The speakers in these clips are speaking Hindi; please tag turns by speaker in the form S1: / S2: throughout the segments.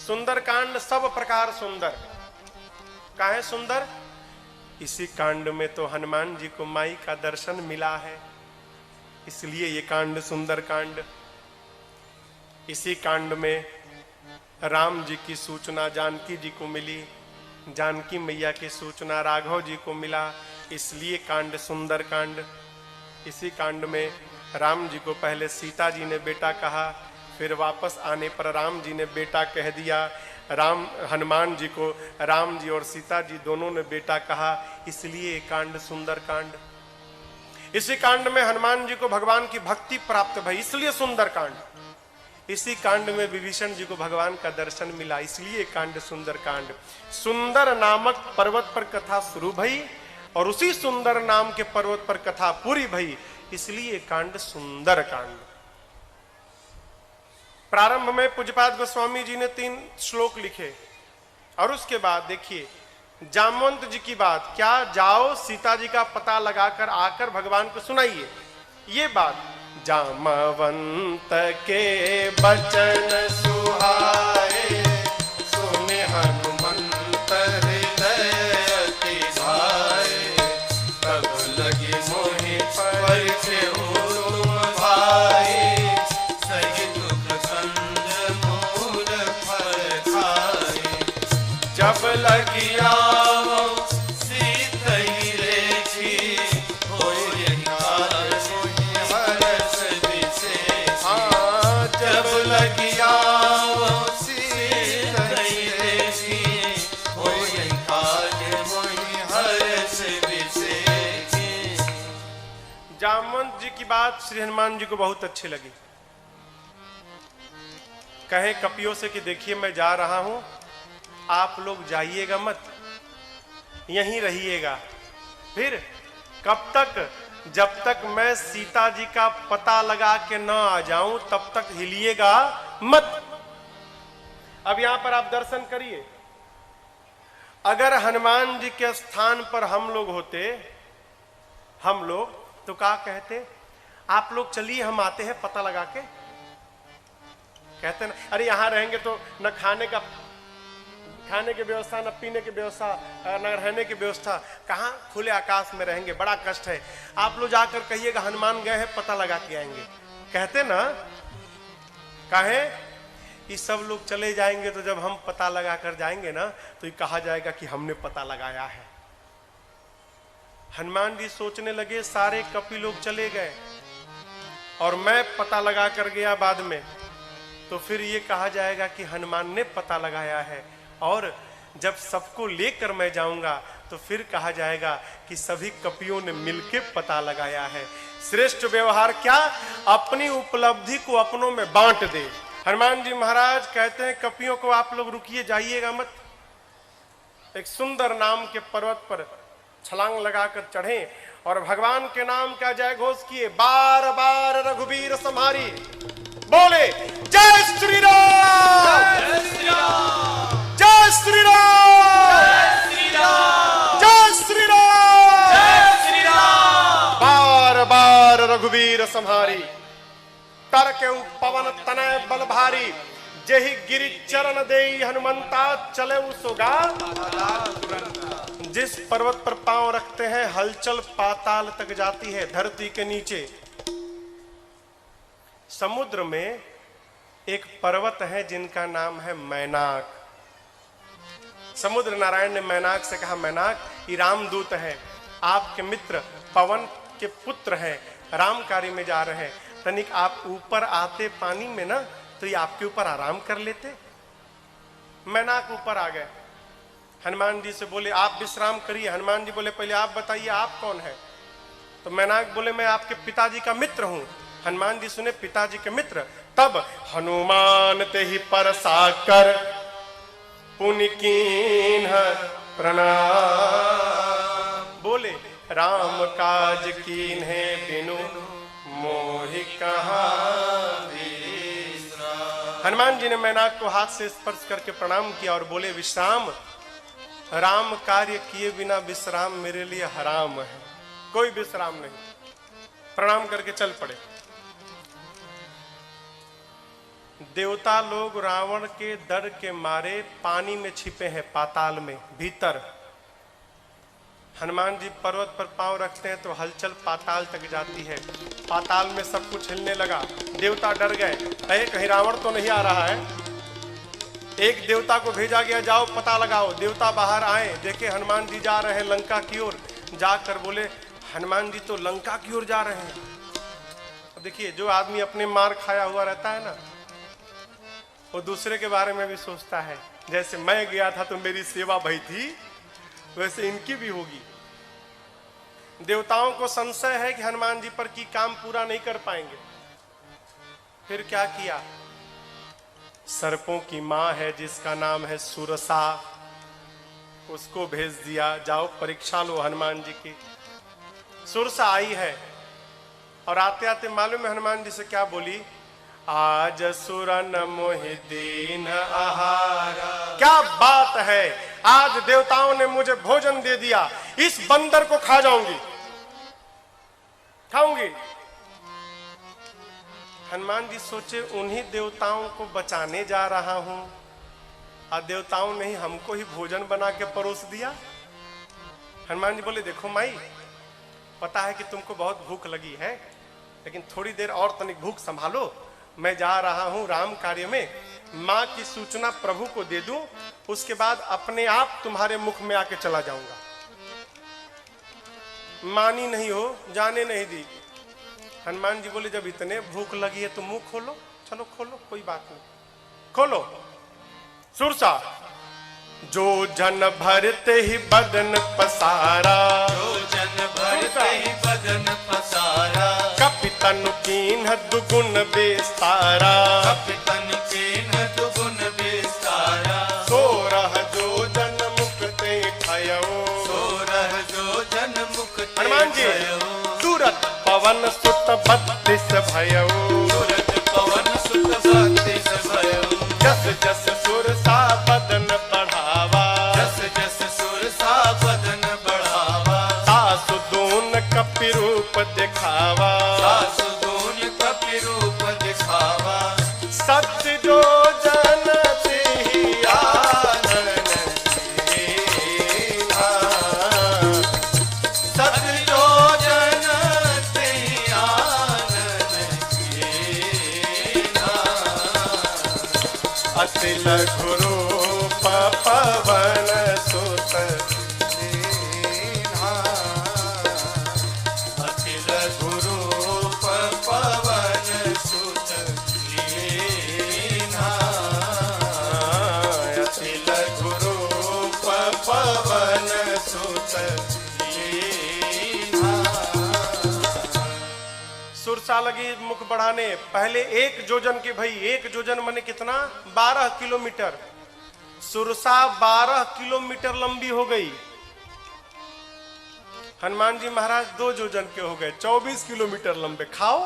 S1: सुंदर कांड सब प्रकार सुंदर। काहे सुंदर? इसी कांड में तो हनुमान जी को माई का दर्शन मिला है, इसलिए ये कांड सुंदर कांड। इसी कांड में राम जी की सूचना जानकी जी को मिली, जानकी मैया की सूचना राघव जी को मिला, इसलिए कांड सुंदर कांड। इसी कांड में राम जी को पहले सीता जी ने बेटा कहा, फिर वापस आने पर राम जी ने बेटा कह दिया। हनुमान जी को राम जी और सीता जी दोनों ने बेटा कहा, इसलिए कांड सुंदर कांड। इसी कांड में हनुमान जी को भगवान की भक्ति प्राप्त भई, इसलिए सुंदर कांड। इसी कांड में विभीषण जी को भगवान का दर्शन मिला, इसलिए कांड सुंदर कांड। सुंदर नामक पर्वत पर कथा शुरू भई और उसी सुंदर नाम के पर्वत पर कथा पूरी भई, इसलिए कांड सुंदर कांड। प्रारंभ में पूज्यपाद गोस्वामी जी ने 3 श्लोक लिखे और उसके बाद देखिए जामवंत जी की बात, क्या जाओ सीता जी का पता लगाकर आकर भगवान को सुनाइए। ये बात जामवंत के बचन सुहाए, सुने हनुमंत हृदय अति भाए, तब लगी मोहि परिखे तुम भाई, सही दुख संग मूल फल खाए, जब लगी जामवंत जी की बात श्री हनुमान जी को बहुत अच्छी लगी। कहे कपियों से कि देखिए मैं जा रहा हूं, आप लोग जाइएगा मत, यहीं रहिएगा। फिर कब तक? जब तक मैं सीता जी का पता लगा के न आ जाऊं तब तक हिलिएगा मत। अब यहां पर आप दर्शन करिए, अगर हनुमान जी के स्थान पर हम लोग होते, हम लोग तो क्या कहते? आप लोग चलिए हम आते हैं पता लगा के। कहते ना, अरे यहां रहेंगे तो न खाने की व्यवस्था, न पीने की व्यवस्था, न रहने की व्यवस्था, कहां खुले आकाश में रहेंगे, बड़ा कष्ट है। आप लोग जाकर कहिएगा हनुमान गए हैं पता लगा के आएंगे, कहते ना। कहे ये सब लोग चले जाएंगे तो जब हम पता लगा कर जाएंगे ना तो ये कहा जाएगा कि हमने पता लगाया है। हनुमान जी सोचने लगे सारे कपि लोग चले गए और मैं पता लगा कर गया बाद में, तो फिर ये कहा जाएगा कि हनुमान ने पता लगाया है। और जब सबको लेकर मैं जाऊंगा तो फिर कहा जाएगा कि सभी कपियों ने मिलकर पता लगाया है। श्रेष्ठ व्यवहार क्या? अपनी उपलब्धि को अपनों में बांट दे। हनुमान जी महाराज कहते हैं कपियों को आप लोग रुकिए, जाइएगा मत। एक सुंदर नाम के पर्वत पर छलांग लगाकर चढ़े और भगवान के नाम का जय घोष किए, बार बार रघुवीर सम्हारी, बोले जय श्री राम, जय श्री राम, जय श्री राम, जय श्री राम, जय श्री राम, जय श्री राम। बार बार रघुवीर सम्हारी, तर के पवन तनय बल भारी, जेहि गिरि चरण देई हनुमंता, चले सोगा। जिस पर्वत पर पांव रखते हैं हलचल पाताल तक जाती है, धरती के नीचे। समुद्र में एक पर्वत है जिनका नाम है मैनाक। समुद्र नारायण ने मैनाक से कहा, मैनाक ये रामदूत है, आपके मित्र पवन के पुत्र हैं, राम कार्य में जा रहे हैं, तनिक आप ऊपर आते पानी में ना तो ये आपके ऊपर आराम कर लेते। मैनाक ऊपर आ गए, हनुमान जी से बोले आप विश्राम करिए। हनुमान जी बोले पहले आप बताइए आप कौन है? तो मैनाक बोले मैं आपके पिताजी का मित्र हूं। हनुमान जी सुने पिताजी के मित्र, तब हनुमान ते ही परसा कर पुनि कीन्ह प्रणाम, बोले राम काज कीन्हे बिनु मोहि कहाँ विश्राम। हनुमान जी ने मैनाक को हाथ से स्पर्श करके प्रणाम किया और बोले विश्राम, राम कार्य किए बिना विश्राम मेरे लिए हराम है, कोई विश्राम नहीं। प्रणाम करके चल पड़े। देवता लोग रावण के डर के मारे पानी में छिपे हैं, पाताल में भीतर। हनुमान जी पर्वत पर पांव रखते हैं तो हलचल पाताल तक जाती है। पाताल में सब कुछ हिलने लगा। देवता डर गए, अरे कहीं रावण तो नहीं आ रहा है। एक देवता को भेजा गया, जाओ पता लगाओ। देवता बाहर आए, देखे हनुमान जी जा रहे हैं लंका की ओर। जाकर बोले, हनुमान जी तो लंका की ओर जा रहे हैं। अब देखिए, जो आदमी अपने मार खाया हुआ रहता है ना, वो दूसरे के बारे में भी सोचता है। जैसे मैं गया था तो मेरी सेवा भई थी, वैसे इनकी भी होगी। देवताओं को संशय है कि हनुमान जी पर की काम पूरा नहीं कर पाएंगे। फिर क्या किया? सर्पों की मां है जिसका नाम है सुरसा, उसको भेज दिया, जाओ परीक्षा लो हनुमान जी की। सुरसा आई है और आते आते मालूम है हनुमान जी से क्या बोली? आज सुरन मोहि दीन आहारा। क्या बात है, आज देवताओं ने मुझे भोजन दे दिया, इस बंदर को खा जाऊंगी, खाऊंगी। हनुमान जी सोचे, उन्हीं देवताओं को बचाने जा रहा हूं और देवताओं ने ही हमको ही भोजन बना के परोस दिया। हनुमान जी बोले, देखो माई, पता है कि तुमको बहुत भूख लगी है, लेकिन थोड़ी देर और तनिक भूख संभालो। मैं जा रहा हूं राम कार्य में, मां की सूचना प्रभु को दे दूं, उसके बाद अपने आप तुम्हारे मुख में आके चला जाऊंगा। मानी नहीं हो, जाने नहीं दी। हनुमान जी बोले, जब इतने भूख लगी है तो मुंह खोलो। चलो खोलो, कोई बात नहीं, खोलो। सुरसा, जो जन भरते ही बदन पसारा,
S2: जो जन भरते ही बदन पसारा,
S1: कपितन कीन्ह दुगुन बेस्तारा,
S2: कपितन कीन्ह दुगुन बेस्तारा,
S1: सोरह जो जन मुक्ते खयो,
S2: सोरह जो जन मुक्ते
S1: हनुमान जी, सूरत पवन सुत 32 भयो,
S2: सूरत पवन सुत 32 भयो,
S1: जस जस सुरसा बदन बढ़ावा,
S2: जस जस सुरसा बदन बढ़ावा,
S1: सासु दून कपि रूप दिखावा,
S2: सासु दून कपि रूप दिखावा,
S1: सत्य जो जन तेहि आनन दीन्हा,
S2: सत जो जन तेहि आनन दीन्हा,
S1: अति लघु रूप पवन सुत दीन्हा,
S2: अति लघु रूप पवन सुत दीन्हा,
S1: अति लघु रूप पवन सुत
S2: दीन्हा।
S1: सुरसा लगी मुख बढ़ाने। पहले 1 जोजन के भाई, 1 जोजन माने कितना? 12 किलोमीटर। सुरसा 12 किलोमीटर लंबी हो गई। हनुमान जी महाराज 2 जोजन के हो गए, 24 किलोमीटर लंबे। खाओ।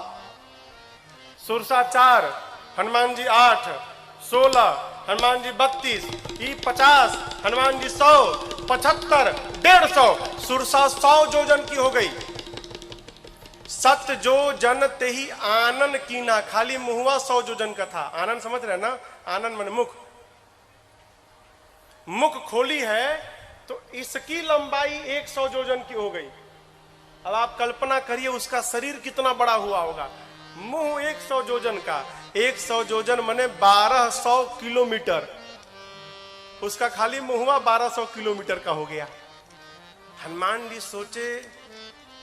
S1: सुरसा 4, हनुमान जी 8, 16, हनुमान जी 32, ई 50, हनुमान जी 100, 75, 150। सुरसा 100 जोजन की हो गई। सत जो जन तेहि आनन कीना, खाली मुहुआ 100 जोजन का था। आनन समझ रहे ना? आनन माने मुख। मुख खोली है तो इसकी लंबाई 100 जोजन की हो गई। अब आप कल्पना करिए उसका शरीर कितना बड़ा हुआ होगा। मुंह 100 जोजन का, 100 जोजन माने 1200 किलोमीटर। उसका खाली मुहुआ 1200 किलोमीटर का हो गया। हनुमान जी सोचे,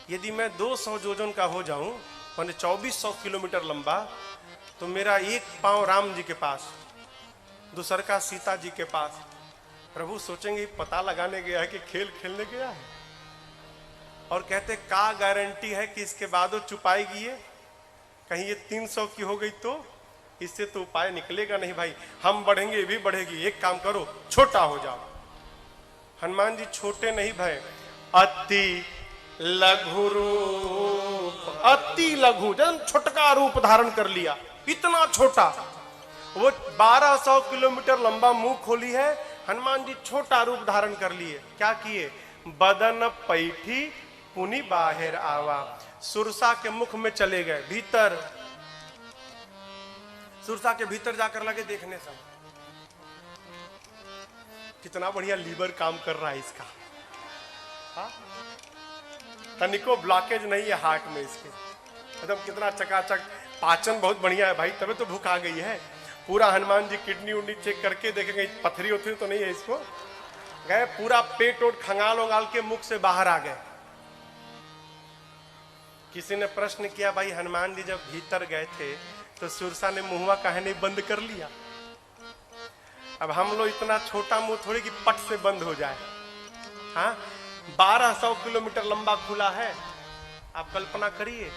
S1: यदि मैं 200 जोजन का हो जाऊं, माने 2400 किलोमीटर लंबा, तो मेरा एक पांव राम जी के पास, दूसर का सीता जी के पास। प्रभु सोचेंगे पता लगाने गया है कि खेल खेलने गया है। और कहते, का गारंटी है कि इसके बाद वो चुपाएगी ये? कहीं ये 300 की हो गई तो इससे तो उपाय निकलेगा नहीं भाई। हम बढ़ेंगे, ये भी बढ़ेगी। एक काम करो, छोटा हो जाओ। हनुमान जी छोटे नहीं भय, अति लघु रूप, अति लघु, जन छोटका रूप धारण कर लिया। इतना छोटा, वो 1200 किलोमीटर लंबा मुंह खोली है, हनुमान जी छोटा रूप धारण कर लिए। क्या किए? बदन पैठी पुनि बाहर आवा, सुरसा के मुख में चले गए भीतर। सुरसा के भीतर जाकर लगे देखने सब, कितना बढ़िया लीवर काम कर रहा है इसका, हाँ? तनिको ब्लॉकेज नहीं है हार्ट में इसके, एकदम कितना चकाचक, पाचन बहुत बढ़िया है भाई, तबे तो भूख आ गई है। पूरा हनुमान जी किडनी उडनी चेक करके देखेंगे पथरी उथरी तो नहीं है इसको, गए पूरा पेट ओट खंगाल उंगाल के मुख से बाहर आ गए। किसी ने प्रश्न किया, भाई हनुमान जी जब भीतर गए थे तो सुरसा ने मुंहवा काहे नहीं बंद कर लिया? अब हम लोग इतना छोटा मुंह थोड़ी कि पट से बंद हो जाए, हाँ? 1200 किलोमीटर लंबा खुला है, आप कल्पना करिए,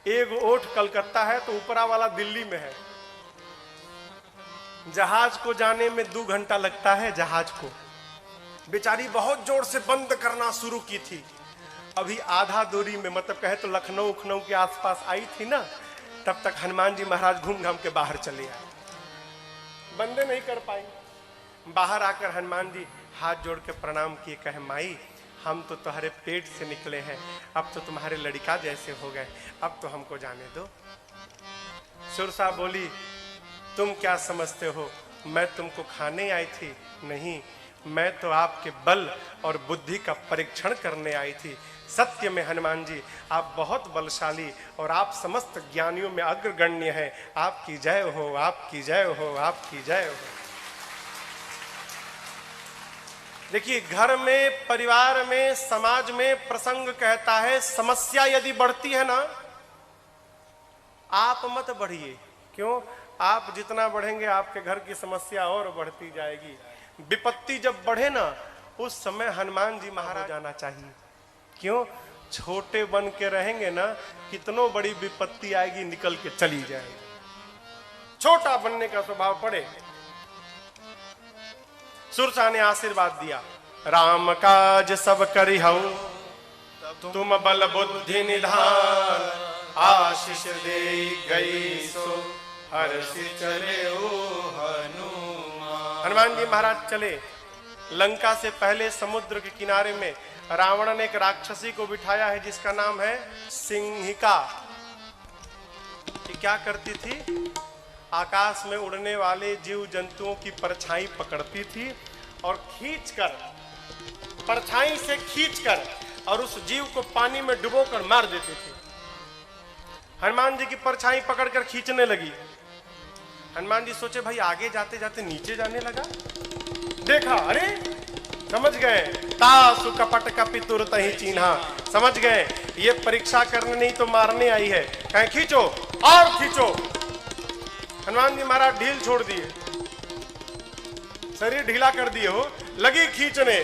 S1: एक ओठ कलकत्ता है तो ऊपरा वाला दिल्ली में है। जहाज को जाने में 2 घंटा लगता है, जहाज को बेचारी बहुत जोर से बंद करना शुरू की थी, अभी आधा दूरी में, मतलब कहे तो लखनऊ उखनऊ के आसपास आई थी ना, तब तक हनुमान जी महाराज घूम घाम के बाहर चले आए, बंदे नहीं कर पाई। बाहर आकर हनुमान जी हाथ जोड़ के प्रणाम किए, कहे माई हम तो तुम्हारे पेट से निकले हैं, अब तो तुम्हारे लड़का जैसे हो गए, अब तो हमको जाने दो। सुरसा बोली, तुम क्या समझते हो मैं तुमको खाने आई थी? नहीं, मैं तो आपके बल और बुद्धि का परीक्षण करने आई थी। सत्य में हनुमान जी आप बहुत बलशाली और आप समस्त ज्ञानियों में अग्रगण्य हैं। आपकी जय हो, आपकी जय हो, आपकी जय हो। देखिए, घर में, परिवार में, समाज में प्रसंग कहता है समस्या यदि बढ़ती है ना, आप मत बढ़िए। क्यों? आप जितना बढ़ेंगे आपके घर की समस्या और बढ़ती जाएगी। विपत्ति जब बढ़े ना, उस समय हनुमान जी महाराज जाना चाहिए। क्यों? छोटे बन के रहेंगे ना, कितनों बड़ी विपत्ति आएगी निकल के चली जाएगी। छोटा बनने का स्वभाव पड़े। सुरसा ने आशीर्वाद दिया, राम काज सब करिहउ, तुम बल बुद्धि निधान, आशीष दे गई सो हर्षि चले ओ हनुमान। हनुमान जी महाराज चले। लंका से पहले समुद्र के किनारे में रावण ने एक राक्षसी को बिठाया है जिसका नाम है सिंहिका। ये क्या करती थी? आकाश में उड़ने वाले जीव जंतुओं की परछाई पकड़ती थी और खींचकर, परछाई से खींचकर और उस जीव को पानी में डुबोकर मार देती थी। हनुमान जी की परछाई पकड़कर खींचने लगी। हनुमान जी सोचे भाई आगे जाते जाते नीचे जाने लगा। देखा, अरे समझ गए, तासु कपट कपितुर तहि चिन्हा, समझ गए ये परीक्षा करने नहीं तो मारने आई है। कहें खींचो और खींचो। हनुमान जी महाराज ढील छोड़ दिए, शरीर ढीला कर दिए हो, लगी खींचने।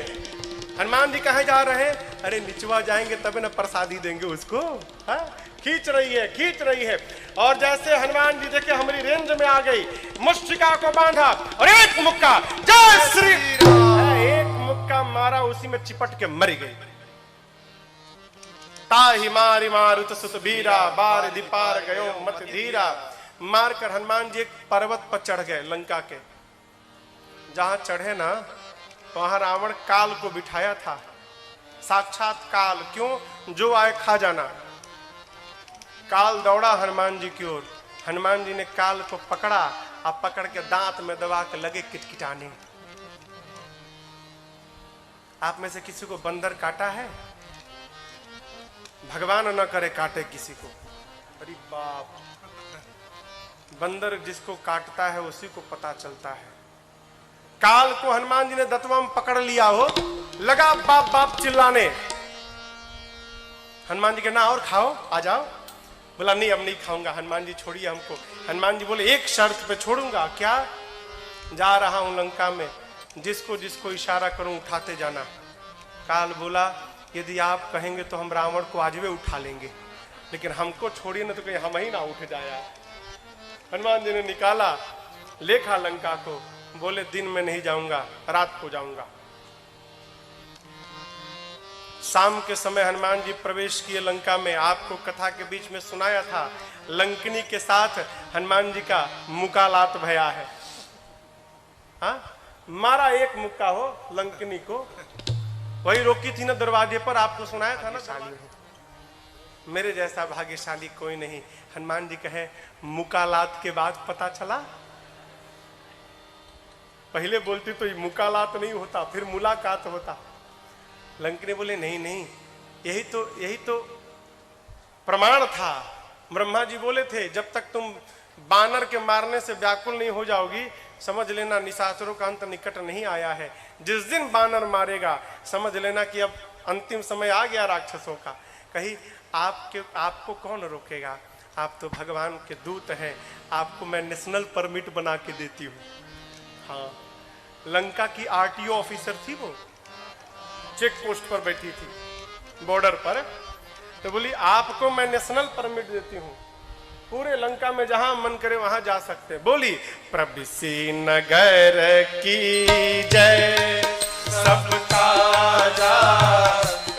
S1: हनुमान जी कहाँ जा रहे हैं? अरे निचवा जाएंगे तब ना प्रसादी देंगे उसको। हाँ, खींच रही है, खींच रही है। और जैसे हनुमान जी देखे हमारी रेंज में आ गई, मुष्टिका को बांधा और एक मुक्का, जय श्री राम, एक मुक्का मारा, उसी में चिपट के मर गई। ताहि मारि मारुत सुत बीरा, बार दीपार गयो मत धीरा। मारकर हनुमान जी एक पर्वत पर चढ़ गए लंका के। जहां चढ़े ना, वहां रावण काल को बिठाया था, साक्षात काल। क्यों? जो आए खा जाना। काल दौड़ा हनुमान जी की ओर। हनुमान जी ने काल को पकड़ा और पकड़ के दांत में दबा के लगे किटकिटाने। आप में से किसी को बंदर काटा है? भगवान न करे काटे किसी को। अरे बाप, बंदर जिसको काटता है उसी को पता चलता है। काल को हनुमान जी ने दतवा में पकड़ लिया हो, लगा बाप बाप चिल्लाने। हनुमान जी के ना और खाओ, आ जाओ। बोला नहीं अब नहीं खाऊंगा। हनुमान जी छोड़िए हमको। हनुमान जी बोले एक शर्त पे छोड़ूंगा। क्या? जा रहा हूं लंका में, जिसको जिसको इशारा करूं उठाते जाना। काल बोला यदि आप कहेंगे तो हम रावण को आज भी उठा लेंगे, लेकिन हमको छोड़िए ना तो कहीं हम ही ना उठ जाया। हनुमान जी ने निकाला, लेखा लंका को। बोले दिन में नहीं जाऊंगा, रात को जाऊंगा। शाम के समय हनुमान जी प्रवेश किए लंका में। आपको कथा के बीच में सुनाया था, लंकनी के साथ हनुमान जी का मुकालात भया है। हाँ, मारा एक मुक्का हो लंकनी को, वही रोकी थी ना दरवाजे पर, आपको सुनाया था ना। मेरे जैसा भाग्यशाली कोई नहीं। हनुमान जी कहे मुकालात के बाद पता चला। पहले बोलती तो मुकालात नहीं होता, फिर मुलाकात होता। लंकनी बोले नहीं नहीं, यही तो प्रमाण था। ब्रह्मा जी बोले थे जब तक तुम बानर के मारने से व्याकुल नहीं हो जाओगी, समझ लेना निशाचरों का अंत निकट नहीं आया है। जिस दिन बानर मारेगा समझ लेना कि अब अंतिम समय आ गया राक्षसों का। कही आपको कौन रोकेगा, आप तो भगवान के दूत हैं, आपको मैं नेशनल परमिट बना के देती हूँ। हाँ, लंका की आरटीओ ऑफिसर थी, वो चेक पोस्ट पर बैठी थी बॉर्डर पर, तो बोली आपको मैं नेशनल परमिट देती हूँ, पूरे लंका में जहां मन करे वहां जा सकते। बोली प्रभृषि नगर की जय, सबका जा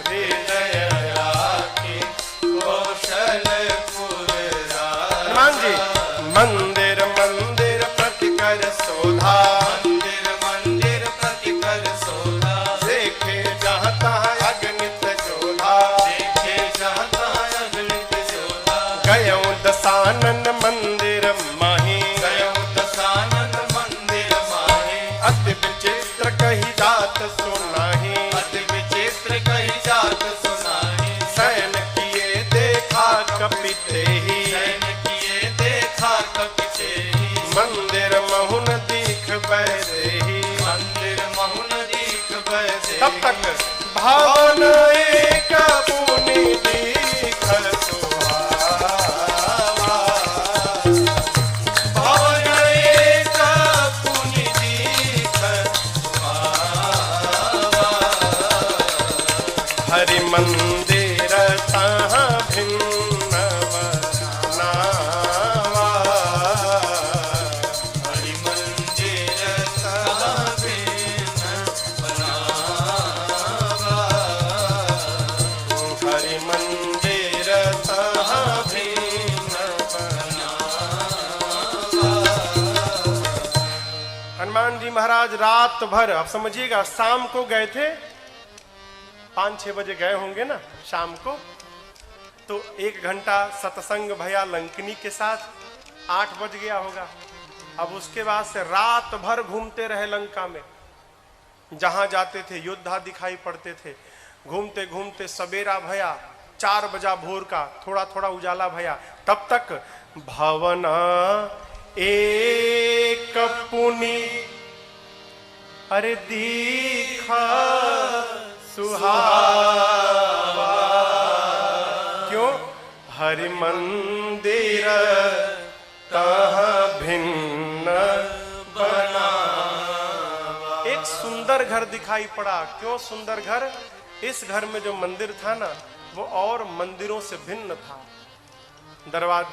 S1: हृदय राखी कौशलपुर राजा। हनुमान जी मंदिर मंदिर प्रतिकर शोधा,
S2: मंदिर मंदिर प्रतिकर शोधा,
S1: देखे जहाँ तहाँ अगणित जोधा,
S2: देखे जहाँ तहाँ अगणित शोधा।
S1: गयो दशानन मंदिर माही,
S2: गयो दशानन मंदिर माहे,
S1: अति विचित्र कही जात सुनाही,
S2: अति विचित्र कही जात सुनाही।
S1: शयन किए देखा कपिते ही,
S2: शयन किए देखा कपिते ही,
S1: मंदिर महुन दीख बैरे ही।
S2: मंदिर महुन दीख बैसे।
S1: तब तक भावन एक पुनि दीख सुहावा,
S2: भवन एक पुनि दीख सुहावा।
S1: हरि मंदिर तहाँ भिन्न बनावा,
S2: हरि मंदिर तहाँ भिन्न बनावा।
S1: हरि मंदिर तहाँ भिन्न बनावा। हनुमान जी महाराज रात भर, आप समझिएगा, शाम को गए थे, 5-6 बजे गए होंगे ना शाम को, तो 1 घंटा सत्संग भया लंकनी के साथ, 8 बज गया होगा। अब उसके बाद से रात भर घूमते रहे लंका में, जहां जाते थे योद्धा दिखाई पड़ते थे। घूमते घूमते सवेरा भया, 4 बजा भोर का, थोड़ा थोड़ा उजाला भया। तब तक भवन एक पुनि अरे दीखा सुहावा, क्यों? हरि मंदिर तहाँ भिन्न बनावा। एक सुंदर घर दिखाई पड़ा। क्यों सुंदर घर? इस घर में जो मंदिर था ना, वो और मंदिरों से भिन्न था।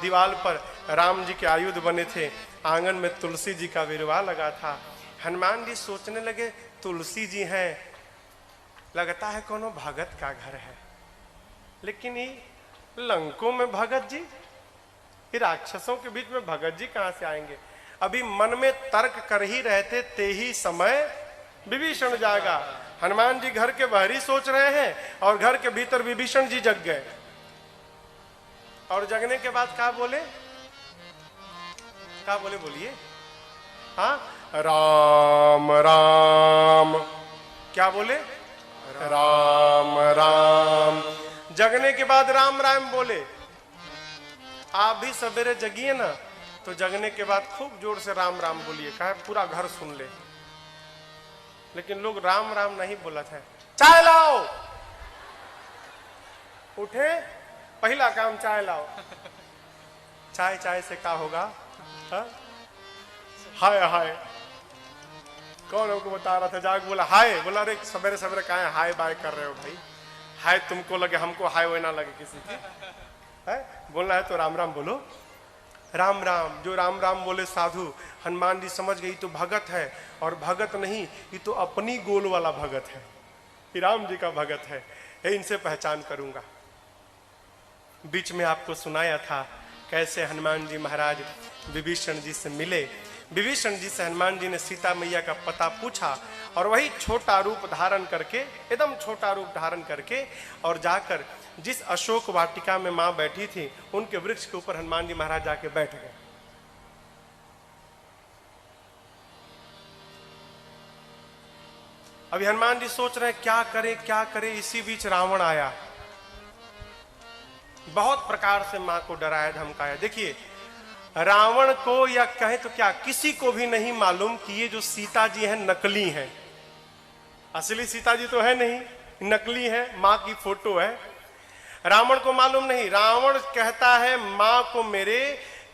S1: दीवार पर राम जी के आयुध बने थे, आंगन में तुलसी जी का विरवा लगा था। हनुमान जी सोचने लगे तुलसी जी हैं, लगता है कोनो भगत का घर है, लेकिन ये लंकों में भगत जी, ये राक्षसों के बीच में भगत जी कहां से आएंगे? अभी मन में तर्क कर ही रहे थे, ते ही समय विभीषण जागा। हनुमान जी घर के बाहरी सोच रहे हैं और घर के भीतर विभीषण जी जग गए। और जगने के बाद क्या बोले? क्या बोले? बोलिए। हाँ, राम राम। क्या बोले? राम राम। जगने के बाद राम राम बोले। आप भी सवेरे जगिए ना, तो जगने के बाद खूब जोर से राम राम बोलिए, कहा पूरा घर सुन ले। लेकिन लोग राम राम नहीं बोला था। चाय लाओ, उठे, पहला काम चाय लाओ। चाय चाय से क्या होगा? हा? हाय हाय। कौन हमको बता रहा था? जाग बोला हाय, बोला अरे सवेरे सवेरे कहाँ हाय बाय कर रहे हो भाई? हाय तुमको लगे, हमको हाय वो ना लगे किसी की। है बोलना है तो राम राम बोलो। राम राम। जो राम राम बोले साधु, हनुमान जी समझ गई तो भगत है, और भगत नहीं, ये तो अपनी गोल वाला भगत है, ये राम जी का भगत है, इनसे पहचान करूंगा। बीच में आपको सुनाया था कैसे हनुमान जी महाराज विभीषण जी से मिले। विभीषण जी से हनुमान जी ने सीता मैया का पता पूछा और वही छोटा रूप धारण करके, एकदम छोटा रूप धारण करके, और जाकर जिस अशोक वाटिका में मां बैठी थी उनके वृक्ष के ऊपर हनुमान जी महाराज जाके बैठ गए। अभी हनुमान जी सोच रहे क्या करे। इसी बीच रावण आया, बहुत प्रकार से मां को डराया धमकाया। देखिए, रावण को या कहे तो क्या, किसी को भी नहीं मालूम कि ये जो सीता जी हैं नकली हैं। असली सीता जी तो है नहीं, नकली है, मां की फोटो है। रावण को मालूम नहीं। रावण कहता है मां को मेरे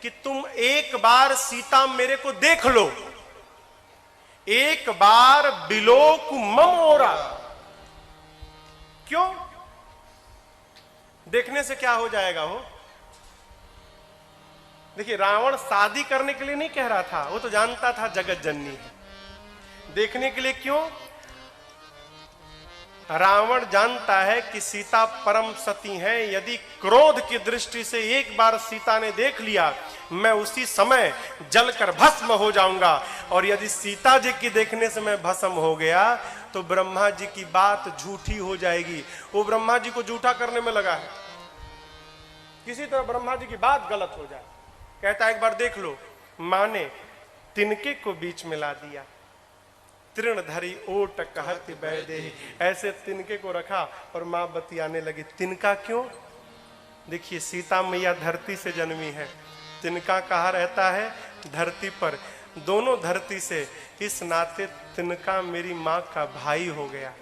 S1: कि तुम एक बार सीता मेरे को देख लो, एक बार बिलोक मम ओरा। क्यों? देखने से क्या हो जाएगा हो? देखिए, रावण शादी करने के लिए नहीं कह रहा था, वो तो जानता था जगत जननी है। देखने के लिए क्यों? रावण जानता है कि सीता परम सती है। यदि क्रोध की दृष्टि से एक बार सीता ने देख लिया, मैं उसी समय जलकर भस्म हो जाऊंगा। और यदि सीता जी की देखने से मैं भस्म हो गया तो ब्रह्मा जी की बात झूठी हो जाएगी। वो ब्रह्मा जी को झूठा करने में लगा है, किसी तरह ब्रह्मा जी की बात गलत हो जाए। कहता है एक बार देख लो। मां ने तिनके को बीच में ला दिया, तृण धरी ओट कहत बैदे, ऐसे तिनके को रखा और मां बतियाने लगी। तिनका क्यों? देखिए, सीता मैया धरती से जन्मी है, तिनका कहाँ रहता है? धरती पर। दोनों धरती से, इस नाते तिनका मेरी मां का भाई हो गया।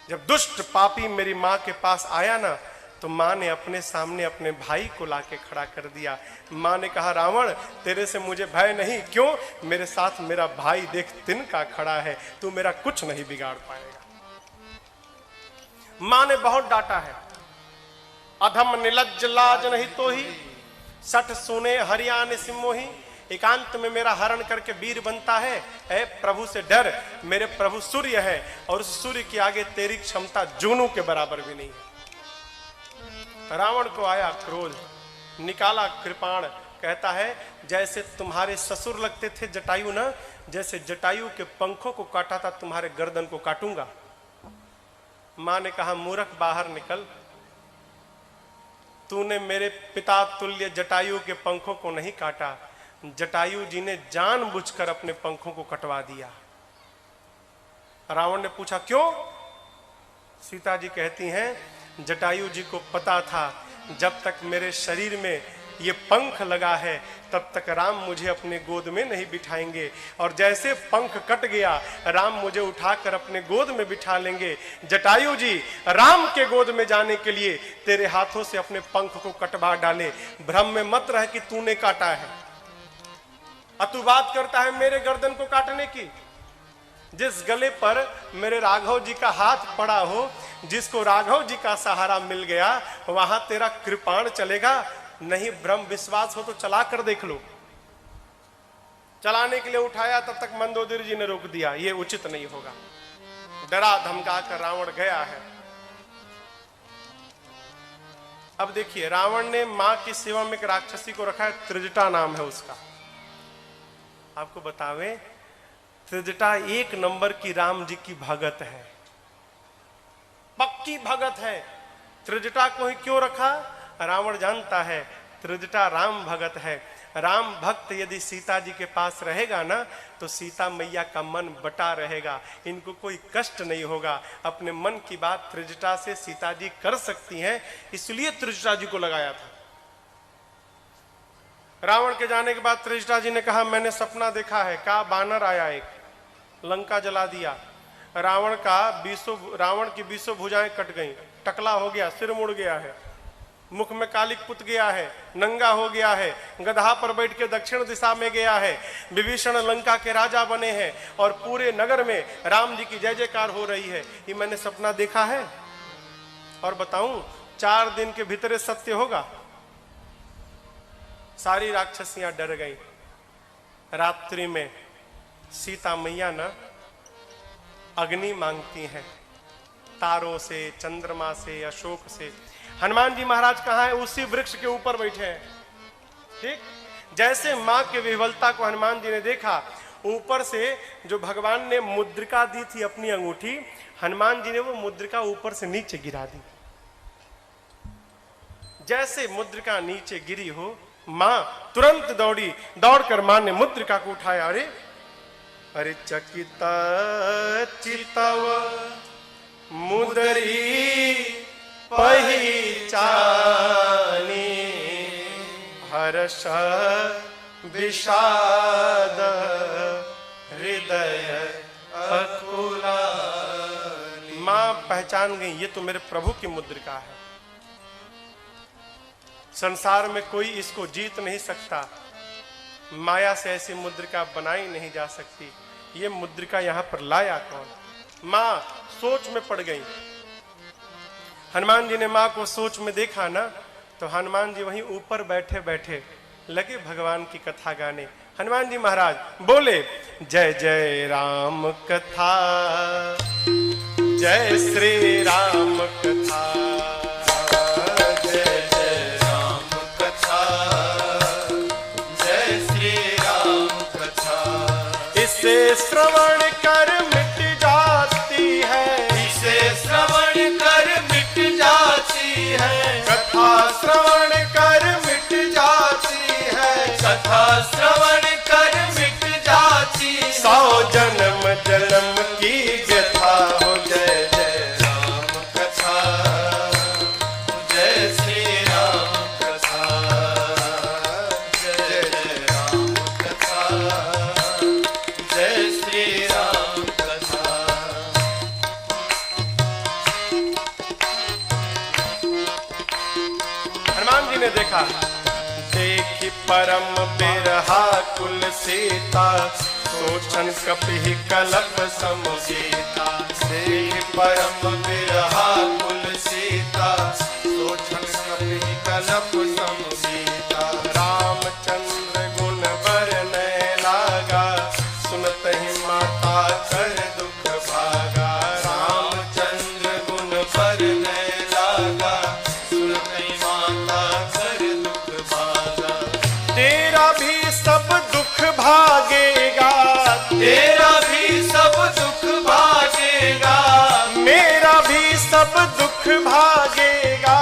S1: जब दुष्ट पापी मेरी मां के पास आया ना, तो मां ने अपने सामने अपने भाई को लाके खड़ा कर दिया। मां ने कहा रावण, तेरे से मुझे भय नहीं। क्यों? मेरे साथ मेरा भाई देख तिनका खड़ा है, तू मेरा कुछ नहीं बिगाड़ पाएगा। मां ने बहुत डांटा है। अधम निलज्ज लाज नहीं तो ही, सठ सुने हरियाण सिमोही। एकांत में मेरा हरण करके वीर बनता है। ऐ प्रभु से डर, मेरे प्रभु सूर्य है और उस सूर्य के आगे तेरी क्षमता जूनू के बराबर भी नहीं है। रावण को आया क्रोध, निकाला कृपाण। कहता है जैसे तुम्हारे ससुर लगते थे जटायु ना, जैसे जटायु के पंखों को काटा था तुम्हारे गर्दन को काटूंगा। मां ने कहा मूर्ख बाहर निकल, तूने मेरे पिता तुल्य जटायु के पंखों को नहीं काटा, जटायु जी ने जानबूझकर अपने पंखों को कटवा दिया। रावण ने पूछा क्यों? सीता जी कहती हैं जटायु जी को पता था जब तक मेरे शरीर में ये पंख लगा है तब तक राम मुझे अपने गोद में नहीं बिठाएंगे, और जैसे पंख कट गया राम मुझे उठाकर अपने गोद में बिठा लेंगे। जटायु जी राम के गोद में जाने के लिए तेरे हाथों से अपने पंख को कटवा डाले। भ्रम में मत रह कि तूने काटा है। तू बात करता है मेरे गर्दन को काटने की। जिस गले पर मेरे राघव जी का हाथ पड़ा हो, जिसको राघव जी का सहारा मिल गया, वहां तेरा कृपाण चलेगा? नहीं, भ्रम विश्वास हो तो चला कर देख लो। चलाने के लिए उठाया, तब तक मंदोदरी जी ने रोक दिया, ये उचित नहीं होगा। डरा धमका कर रावण गया है। अब देखिए, रावण ने मां की सेवा में एक राक्षसी को रखा है, त्रिजटा नाम है उसका। आपको बतावें, त्रिजटा एक नंबर की राम जी की भगत है, पक्की भगत है। त्रिजटा को ही क्यों रखा? रावण जानता है त्रिजटा राम भगत है। राम भक्त यदि सीता जी के पास रहेगा ना, तो सीता मैया का मन बटा रहेगा, इनको कोई कष्ट नहीं होगा। अपने मन की बात त्रिजटा से सीता जी कर सकती हैं, इसलिए त्रिजटा जी को लगाया था। रावण के जाने के बाद त्रिजटा जी ने कहा मैंने सपना देखा है। कहा बानर आया एक, लंका जला दिया। रावण की 20 भुजाएं कट गईं, टकला हो गया, सिर मुड़ गया है, मुख में कालिक पुत गया है, नंगा हो गया है, गधा पर बैठ के दक्षिण दिशा में गया है। विभीषण लंका के राजा बने हैं और पूरे नगर में राम जी की जय जयकार हो रही है। ये मैंने सपना देखा है। और बताऊं, 4 दिन के भीतर सत्य होगा। सारी राक्षसियां डर गई। रात्रि में सीता मैया ना अग्नि मांगती हैं, तारों से, चंद्रमा से, अशोक से। हनुमान जी महाराज कहाँ है? उसी वृक्ष के ऊपर बैठे हैं। ठीक, जैसे मां के विह्वलता को हनुमान जी ने देखा, ऊपर से जो भगवान ने मुद्रिका दी थी अपनी अंगूठी, हनुमान जी ने वो मुद्रिका ऊपर से नीचे गिरा दी। जैसे मुद्रिका नीचे गिरी हो, मां तुरंत दौड़ी, दौड़कर मां ने मुद्रिका को उठाया। अरे अरे चकिता चितव मुदरी पहिचानी, हर्ष विषाद हृदय अकुला। मां पहचान गई, ये तो मेरे प्रभु की मुद्रिका है, संसार में कोई इसको जीत नहीं सकता, माया से ऐसी मुद्रिका बनाई नहीं जा सकती, ये मुद्रिका यहां पर लाया कौन? मां सोच में पड़ गई। हनुमान जी ने मां को सोच में देखा ना, तो हनुमान जी वहीं ऊपर बैठे बैठे लगे भगवान की कथा गाने। हनुमान जी महाराज बोले, जय जय राम कथा, जय श्री राम कथा,
S2: जय जय राम कथा, जय श्री राम कथा।
S1: इसे श्रवण कर मिट जाती है,
S2: इसे श्रवण कर मिट जाती है,
S1: कथा श्रवण कर मिट जाती है,
S2: कथा श्रवण कर मिट जाती है।
S1: 100 जन्म जन्म की व्यथा हो। जय
S2: जय राम कथा, जय श्री राम कथा, जय जय राम कथा, जय श्री राम कथा।
S1: हनुमान जी ने देखा, देखी परम बिरहा कुल सीता, सोचन कपि कलप समुसीता।
S2: देखि परम बिरहा कुल सीता, सोचन कपि कलप समुसीता।
S1: रामचंद्र गुण बरनय लागा, सुनत ही माता कर दुख भागा।
S2: रामचंद्र गुण बरनय लागा, सुनते माता कर दुख भागा।
S1: तेरा भी सब दुख भागेगा,
S2: तेरा भी सब दुख भागेगा,
S1: मेरा भी सब दुख भागेगा।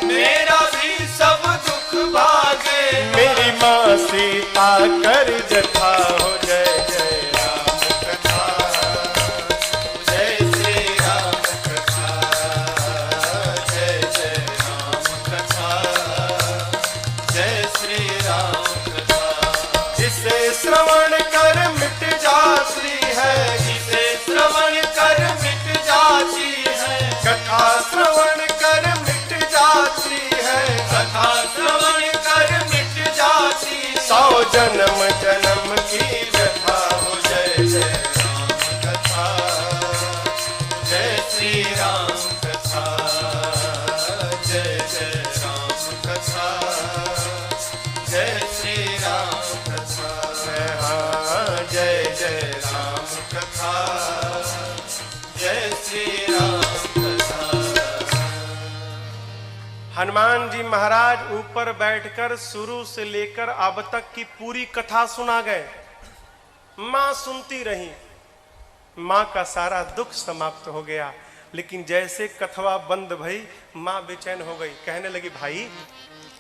S2: मेरा भी सब दुख भागेगा।
S1: मेरी माँ सीता कर जथा हो। जय जय
S2: राम कथा, जय श्री राम कथा, जय जय राम कथा, जय श्री राम कथा।
S1: जिसे श्रवण कर मिट जाती है,
S2: जिसे श्रवण कर मिट जाती है,
S1: कथा श्रवण कर मिट जाती है।
S2: कथा श्रवण कर मिट जाती है।
S1: 100 जन्म जन्म की व्यथा हो। जय जय
S2: राम कथा, जय श्री राम कथा, जय जय राम कथा, जय श्री राम कथा।
S1: हाँ, जय जय
S2: राम कथा, जय श्री राम कथा।
S1: हनुमान जी महाराज ऊपर बैठकर शुरू से लेकर अब तक की पूरी कथा सुना गए। मां सुनती रही, मां का सारा दुख समाप्त हो गया। लेकिन जैसे कथवा बंद भई, मां बेचैन हो गई, कहने लगी, भाई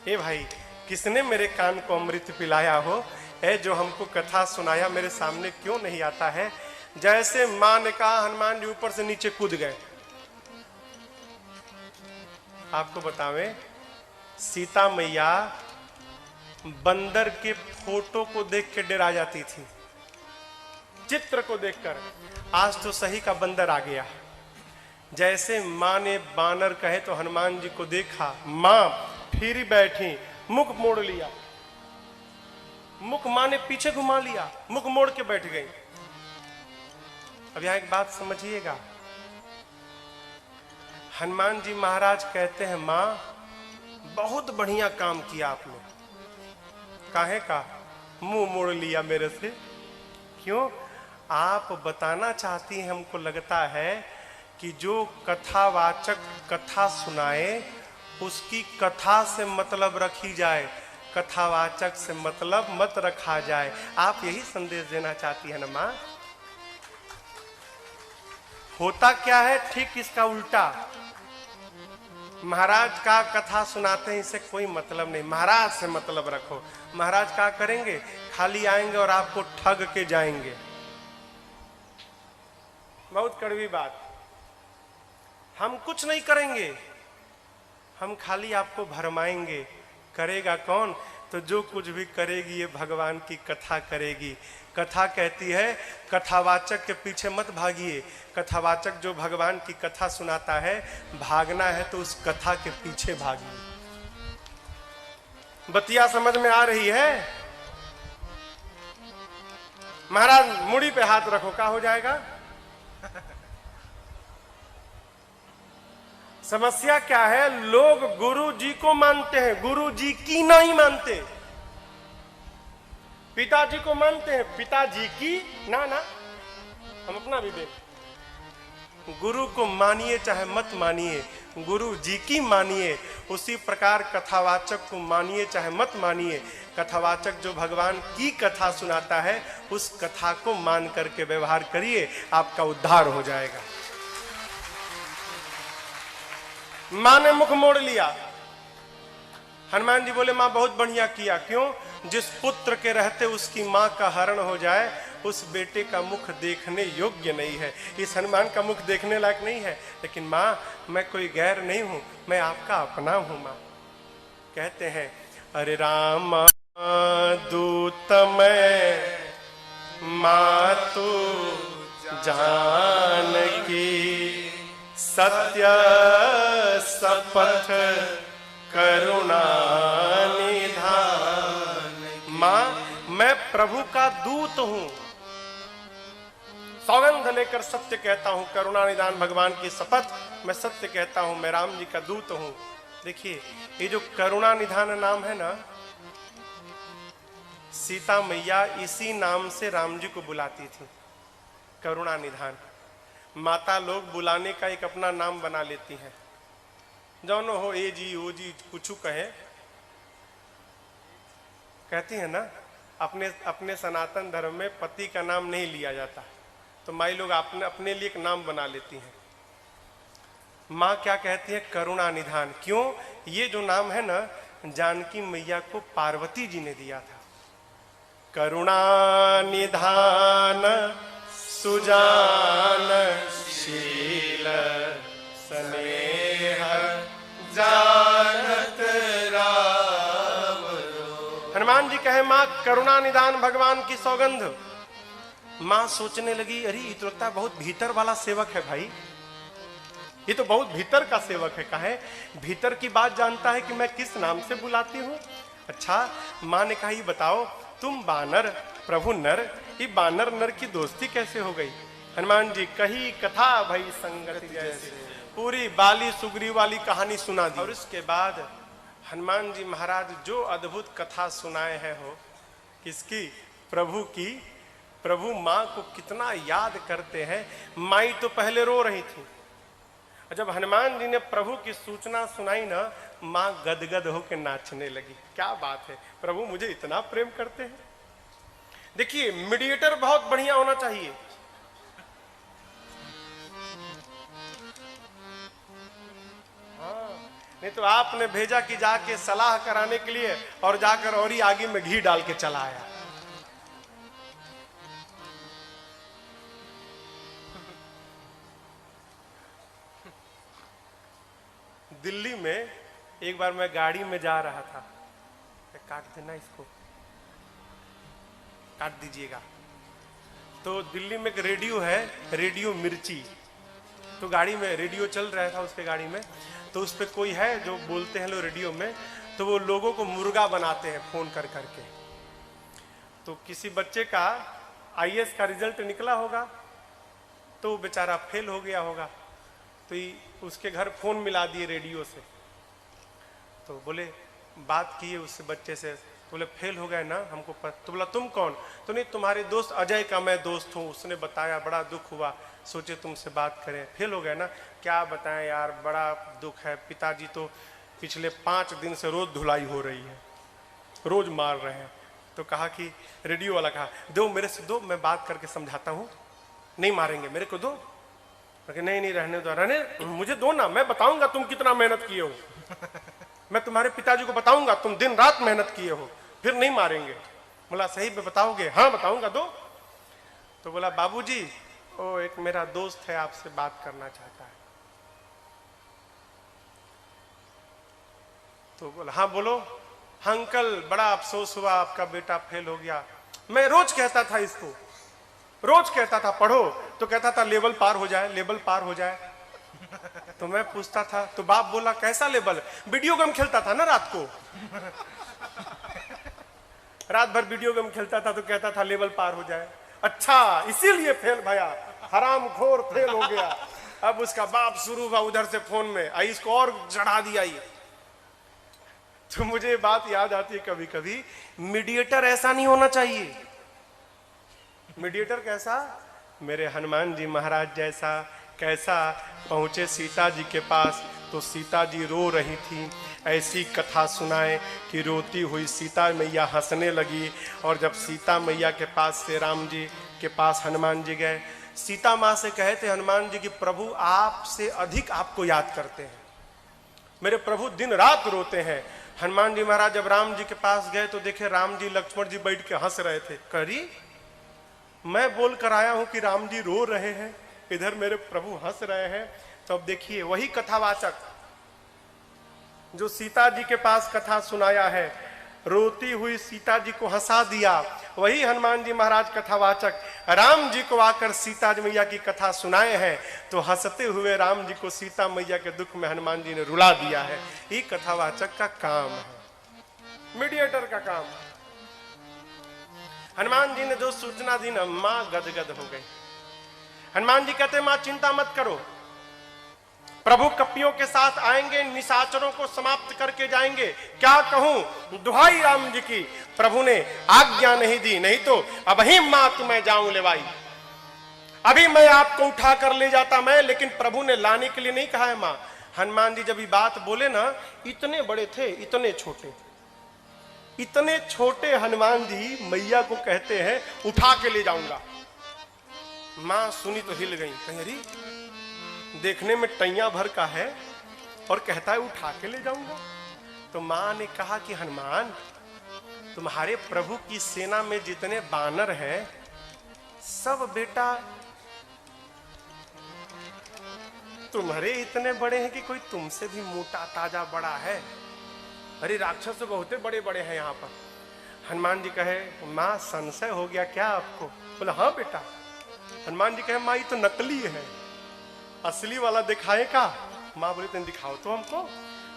S1: ए भाई, किसने मेरे कान को अमृत पिलाया हो? है जो हमको कथा सुनाया मेरे सामने क्यों नहीं आता है? जैसे मां ने कहा, हनुमान जी ऊपर से नीचे कूद गए। आपको बतावें, सीता मैया बंदर के फोटो को देख के डरा जाती थी, चित्र को देखकर। आज तो सही का बंदर आ गया। जैसे मां ने बानर कहे तो हनुमान जी को देखा, मां फिर बैठी, मुख मोड़ लिया, मुख मां ने पीछे घुमा लिया, मुख मोड़ के बैठ गई। अब यहां एक बात समझिएगा, हनुमान जी महाराज कहते हैं, मां बहुत बढ़िया काम किया आपने। काहे का मुंह मोड़ लिया मेरे से? क्यों? आप बताना चाहती हैं, हमको लगता है कि जो कथावाचक कथा सुनाए उसकी कथा से मतलब रखी जाए, कथावाचक से मतलब मत रखा जाए। आप यही संदेश देना चाहती है ना माँ? होता क्या है ठीक इसका उल्टा। महाराज का कथा सुनाते हैं, इससे कोई मतलब नहीं, महाराज से मतलब रखो। महाराज क्या करेंगे? खाली आएंगे और आपको ठग के जाएंगे। बहुत कड़वी बात। हम कुछ नहीं करेंगे, हम खाली आपको भरमाएंगे। करेगा कौन? तो जो कुछ भी करेगी ये भगवान की कथा करेगी। कथा कहती है कथावाचक के पीछे मत भागिए। कथावाचक जो भगवान की कथा सुनाता है, भागना है तो उस कथा के पीछे भागिए। बतिया समझ में आ रही है? महाराज मुड़ी पे हाथ रखो, क्या हो जाएगा? समस्या क्या है? लोग गुरु जी को मानते हैं, गुरु जी की नहीं मानते। पिताजी को मानते हैं, पिताजी की ना ना। हम अपना भी देख, गुरु को मानिए चाहे मत मानिए, गुरु जी की मानिए। उसी प्रकार कथावाचक को मानिए चाहे मत मानिए। कथावाचक जो भगवान की कथा सुनाता है, उस कथा को मान करके व्यवहार करिए, आपका उद्धार हो जाएगा। मां ने मुख मोड़ लिया। हनुमान जी बोले मां बहुत बढ़िया किया। क्यों? जिस पुत्र के रहते उसकी मां का हरण हो जाए, उस बेटे का मुख देखने योग्य नहीं है। इस हनुमान का मुख देखने लायक नहीं है। लेकिन मां, मैं कोई गैर नहीं हूं, मैं आपका अपना हूं मां। कहते हैं अरे राम दूत मैं मां तू जानकी, सत्य शपथ करुणा निधान। मां मैं प्रभु का दूत हूं, सौगंध लेकर सत्य कहता हूं। करुणा निधान भगवान की शपथ, मैं सत्य कहता हूं, मैं राम जी का दूत हूं। देखिए ये जो करुणा निधान नाम है ना, सीता मैया इसी नाम से राम जी को बुलाती थी, करुणा निधान। माता लोग बुलाने का एक अपना नाम बना लेती हैं। जौनो हो ए जी ओ जी कुछ कहे, कहती है ना। अपने सनातन धर्म में पति का नाम नहीं लिया जाता, तो माई लोग अपने लिए एक नाम बना लेती हैं। माँ क्या कहती है? करुणा निधान। क्यों? ये जो नाम है ना, जानकी मैया को पार्वती जी ने दिया था। करुणा निधान सुजान शील स्नेह जानत राम। हनुमान जी कहे मां करुणा निधान भगवान की सौगंध। मां सोचने लगी अरे ये तो लगता है बहुत भीतर वाला सेवक है भाई, ये तो बहुत भीतर का सेवक है। कहे भीतर की बात जानता है कि मैं किस नाम से बुलाती हूँ। अच्छा मां ने कहा ये बताओ तुम बानर प्रभु नर, ये बानर नर की दोस्ती कैसे हो गई? हनुमान जी कही कथा भई संगति जैसे, पूरी बाली सुग्री वाली कहानी सुना दी। और इसके बाद हनुमान जी महाराज जो अद्भुत कथा सुनाए हैं हो, किसकी? प्रभु की। प्रभु माँ को कितना याद करते हैं। माई तो पहले रो रही थी, जब हनुमान जी ने प्रभु की सूचना सुनाई ना, माँ गदगद होकर नाचने लगी। क्या बात है, प्रभु मुझे इतना प्रेम करते हैं। देखिए मीडिएटर बहुत बढ़िया होना चाहिए। नहीं तो आपने भेजा कि जाके सलाह कराने के लिए, और जाकर और ही आगे में घी डाल के चला आया। दिल्ली में एक बार मैं गाड़ी में जा रहा था, काट देना इसको, काट दीजिएगा। तो दिल्ली में एक रेडियो है, रेडियो मिर्ची। तो गाड़ी में रेडियो चल रहा था उसके गाड़ी में, तो उस पर कोई है जो बोलते हैं लोग रेडियो में, तो वो लोगों को मुर्गा बनाते हैं फोन कर करके। तो किसी बच्चे का आईएएस का रिजल्ट निकला होगा, तो वो बेचारा फेल हो गया होगा, तो उसके घर फोन मिला दिए रेडियो से। तो बोले बात किए उससे बच्चे से, तो बोले फेल हो गए ना हमको तो बोला तुम कौन? तो नहीं तुम्हारे दोस्त अजय का मैं दोस्त हूँ, उसने बताया, बड़ा दुख हुआ, सोचे तुमसे बात करें। फेल हो गए ना? क्या बताएं यार, बड़ा दुख है, पिताजी तो पिछले 5 दिन से रोज धुलाई हो रही है। रोज मार रहे हैं। तो कहा कि रेडियो वाला कहा, दो मेरे से दो, मैं बात करके समझाता हूँ। नहीं मारेंगे, मेरे को दो। नहीं नहीं रहने दो, रहने मुझे दो ना, मैं बताऊंगा तुम कितना मेहनत किए हो। मैं तुम्हारे पिताजी को बताऊंगा तुम दिन रात मेहनत किए हो, फिर नहीं मारेंगे। बोला सही में बताओगे? हाँ बताऊंगा, दो। तो बोला बाबूजी, ओ एक मेरा दोस्त है आपसे बात करना चाहता है। तो बोला हाँ बोलो। हाँ अंकल, बड़ा अफसोस हुआ, आपका बेटा फेल हो गया। मैं रोज कहता था इसको, रोज कहता था पढ़ो, तो कहता था लेवल पार हो जाए, लेवल पार हो जाए। तो मैं पूछता था, तो बाप बोला कैसा लेवल? वीडियो गेम खेलता था ना रात को, रात भर वीडियो गेम खेलता था, तो कहता था लेवल पार हो जाए। अच्छा इसीलिए फेल भैया, हरामखोर फेल हो गया। अब उसका बाप शुरू हुआ उधर से फोन में, आई इसको और चढ़ा दिया ये। तो मुझे बात याद आती है कभी कभी, मीडिएटर ऐसा नहीं होना चाहिए। मीडिएटर कैसा? मेरे हनुमान जी महाराज जैसा। कैसा? पहुंचे सीता जी के पास, तो सीता जी रो रही थी। ऐसी कथा सुनाए कि रोती हुई सीता मैया हंसने लगी। और जब सीता मैया के पास से राम जी के पास हनुमान जी गए, सीता माँ से कहे थे हनुमान जी कि प्रभु आपसे अधिक आपको याद करते हैं, मेरे प्रभु दिन रात रोते हैं। हनुमान जी महाराज जब राम जी के पास गए तो देखे राम जी लक्ष्मण जी बैठ के हंस रहे थे। करी मैं बोल कर आया हूं कि राम जी रो रहे हैं, इधर मेरे प्रभु हंस रहे हैं। तो अब देखिए वही कथावाचक जो सीता जी के पास कथा सुनाया है, रोती हुई सीता जी को हंसा दिया, वही हनुमान जी महाराज कथावाचक राम जी को आकर सीता जी मैया की कथा सुनाए हैं। तो हंसते हुए राम जी को सीता मैया के दुख में हनुमान जी ने रुला दिया है। ये कथावाचक का काम है, मीडिएटर का काम। हनुमान जी ने जो सूचना दी ना, मां गदगद हो गई। हनुमान जी कहते मां चिंता मत करो, प्रभु कपियों के साथ आएंगे, निशाचरों को समाप्त करके जाएंगे। क्या कहूं, दुहाई राम जी की, प्रभु ने आज्ञा नहीं दी, नहीं तो अब ही मां तुम्हें जाऊं ले भाई, अभी मैं आपको उठा कर ले जाता मैं, लेकिन प्रभु ने लाने के लिए नहीं कहा है मां। हनुमान जी जब ये बात बोले ना, इतने बड़े थे, इतने छोटे, इतने छोटे हनुमान जी मैया को कहते हैं उठा के ले जाऊंगा। मां सुनी तो हिल गई, कहीं अरे देखने में टैया भर का है और कहता है उठा के ले जाऊंगा। तो मां ने कहा कि हनुमान, तुम्हारे प्रभु की सेना में जितने बानर हैं सब बेटा तुम्हारे इतने बड़े हैं कि कोई तुमसे भी मोटा ताजा बड़ा है। अरे राक्षस तो बहुत बड़े बड़े हैं यहाँ पर। हनुमान जी कहे मां संशय हो गया क्या आपको? बोला हाँ बेटा। हनुमान जी कहे मां ये तो नकली है, असली वाला दिखाए का? मां बोली तुम दिखाओ तो हमको।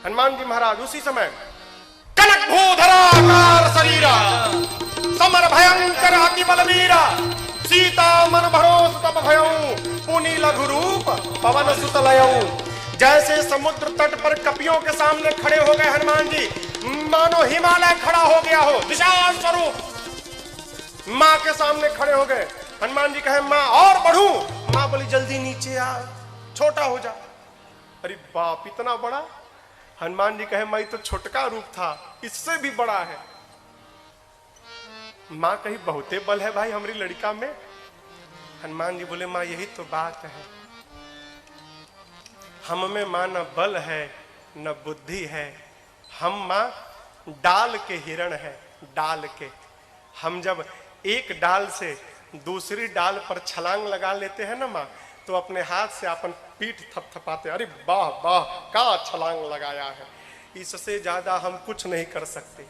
S1: हनुमान जी महाराज उसी समय कनक भूधराकार शरीरा समर भयंकर अति बलवीरा सीता मन भरोस तब भयऊ पुनि लघु रूप पवन सुत लयऊ। जैसे समुद्र तट पर कपियों के सामने खड़े हो गए हनुमान जी, मानो हिमालय खड़ा हो गया हो, विशाल स्वरूप मां के सामने खड़े हो गए। हनुमान जी कहे मां और बढ़ू? मां बोली जल्दी नीचे आ, छोटा हो जा। अरे बाप इतना बड़ा? हनुमान जी कहे मां तो छोटका रूप था, इससे भी बड़ा है। मां कही बहुते बल है भाई हमारी लड़का में। हनुमान जी बोले मां यही तो बात है, हम में मां न बल है न बुद्धि है, हम मां डाल के हिरण है, डाल के। हम जब एक डाल से दूसरी डाल पर छलांग लगा लेते हैं ना मां, तो अपने हाथ से अपन पीठ थपथपाते, अरे वाह वाह क्या छलांग लगाया है। इससे ज्यादा हम कुछ नहीं कर सकते।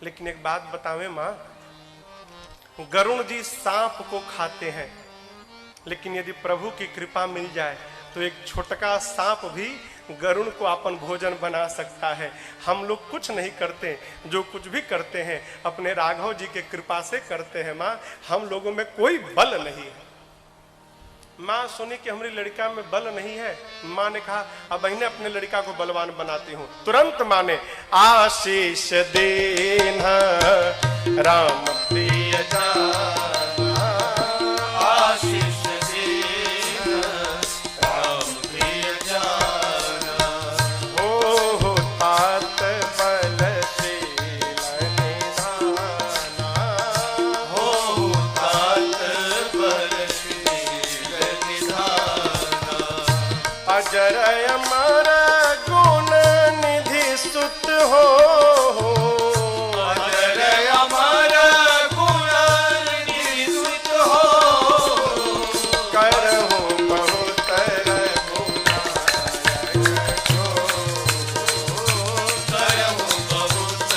S1: लेकिन एक बात बतावें मां, गरुण जी सांप को खाते हैं, लेकिन यदि प्रभु की कृपा मिल जाए तो एक छोटका सांप भी गरुण को अपन भोजन बना सकता है। हम लोग कुछ नहीं करते, जो कुछ भी करते हैं अपने राघव जी के कृपा से करते हैं मां, हम लोगों में कोई बल नहीं है। मां सुनी कि हमारी लड़का में बल नहीं है, मां ने कहा अब इन्हें अपने लड़का को बलवान बनाती हूं। तुरंत मां ने आशीष देना राम प्रिय जाना,
S2: आशीष देना राम प्रिय जाना,
S1: हो तात बल से अजर अमर गुण निधि सुत हो,
S2: अजर अमर गुण निधि सुत हो,
S1: करहु बहुत रघुनायक जो,
S2: करहु बहुत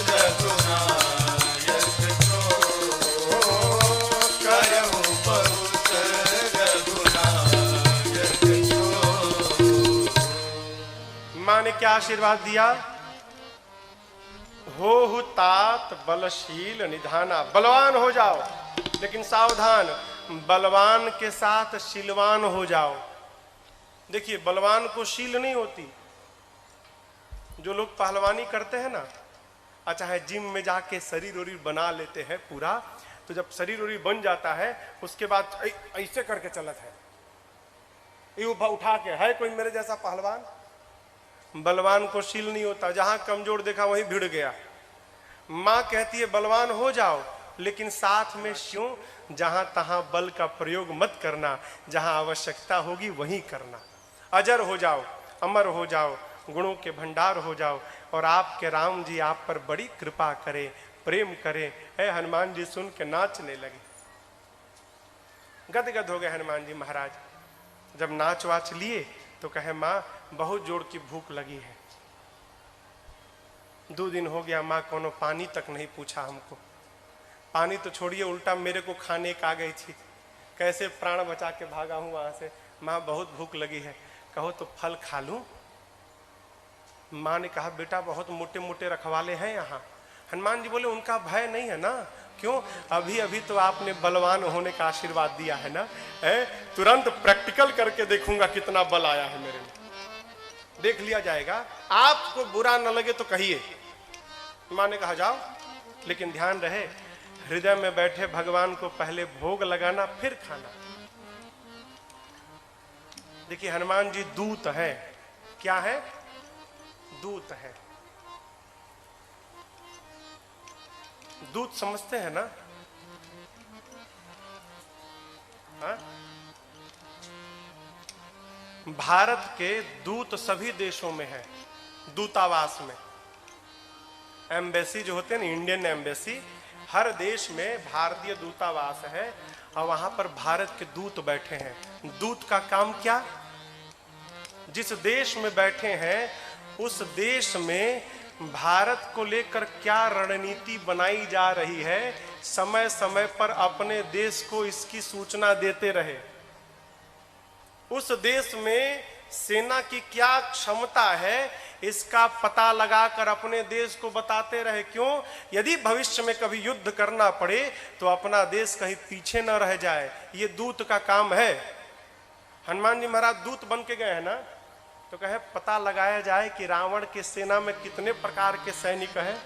S2: रघुनायक जो, करहु बहुत रघुनायक जो।
S1: माँ ने क्या आशीर्वाद दिया? हो तात बलशील निधाना, बलवान हो जाओ, लेकिन सावधान, बलवान के साथ शीलवान हो जाओ। देखिए, बलवान को शील नहीं होती। जो लोग पहलवानी करते हैं ना, अच्छा है, जिम में जाके शरीर उरीर बना लेते हैं पूरा, तो जब शरीर उरीर बन जाता है उसके बाद ऐसे करके चलत है, ये उठा के, है कोई मेरे जैसा पहलवान? बलवान को शील नहीं होता, जहां कमजोर देखा वहीं भिड़ गया। मां कहती है बलवान हो जाओ, लेकिन साथ में क्यों? जहां तहां बल का प्रयोग मत करना, जहां आवश्यकता होगी वहीं करना। अजर हो जाओ, अमर हो जाओ, गुणों के भंडार हो जाओ, और आपके राम जी आप पर बड़ी कृपा करें, प्रेम करें। है हनुमान जी सुन के नाचने लगे, गदगद हो गए हनुमान जी महाराज। जब नाच वाच लिए तो कहे माँ बहुत जोर की भूख लगी है, 2 दिन हो गया माँ, कोनो पानी तक नहीं पूछा हमको। पानी तो छोड़िए, उल्टा मेरे को खाने का आ गई थी, कैसे प्राण बचा के भागा हूं वहां से। माँ बहुत भूख लगी है, कहो तो फल खा लूं? माँ ने कहा बेटा बहुत मोटे मोटे रखवाले हैं यहाँ। हनुमान जी बोले उनका भय नहीं है ना? क्यों? अभी अभी तो आपने बलवान होने का आशीर्वाद दिया है ना, है? तुरंत प्रैक्टिकल करके देखूंगा कितना बल आया है मेरे में, देख लिया जाएगा। आपको बुरा न लगे तो कहिए। माँ ने कहा जाओ, लेकिन ध्यान रहे हृदय में बैठे भगवान को पहले भोग लगाना फिर खाना। देखिए हनुमान जी दूत है। क्या है? दूत है। दूत समझते हैं ना? हा? भारत के दूत सभी देशों में है, दूतावास में। एम्बेसी जो होते हैं ना, इंडियन एम्बेसी, हर देश में भारतीय दूतावास है, और वहां पर भारत के दूत बैठे हैं। दूत का काम क्या? जिस देश में बैठे हैं उस देश में भारत को लेकर क्या रणनीति बनाई जा रही है, समय समय पर अपने देश को इसकी सूचना देते रहे। उस देश में सेना की क्या क्षमता है इसका पता लगाकर अपने देश को बताते रहे। क्यों? यदि भविष्य में कभी युद्ध करना पड़े तो अपना देश कहीं पीछे न रह जाए। ये दूत का काम है। हनुमान जी महाराज दूत बन के गए हैं ना, तो कहे पता लगाया जाए कि रावण के सेना में कितने प्रकार के सैनिक हैं,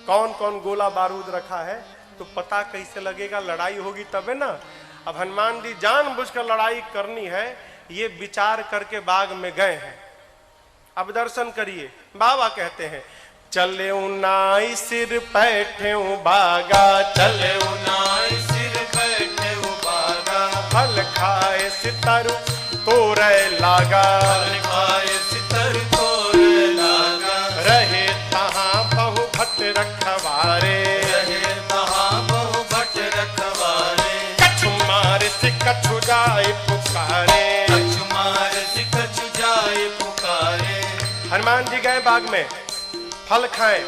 S1: कौन कौन गोला बारूद रखा है, तो पता कैसे लगेगा? लड़ाई होगी तबे ना। अब हनुमान जी जानबूझकर लड़ाई करनी है ये विचार करके बाग में गए हैं। अब दर्शन करिए। बाबा कहते हैं चले नाई सिर बैठे बागा,
S2: चले नाई सिर बैठे बागा,
S1: फल खाए सितर तोरे लागा,
S2: फल खाए सितर तोरे लागा,
S1: रहे तहां बहु भट रखवारे,
S2: रहे तहां बहु भट रखवारे,
S1: कछु मार से कछु जाए पुकारे,
S2: कछु मार से कछु जाए पुकारे।
S1: हनुमान जी गए बाग में, फल खाए।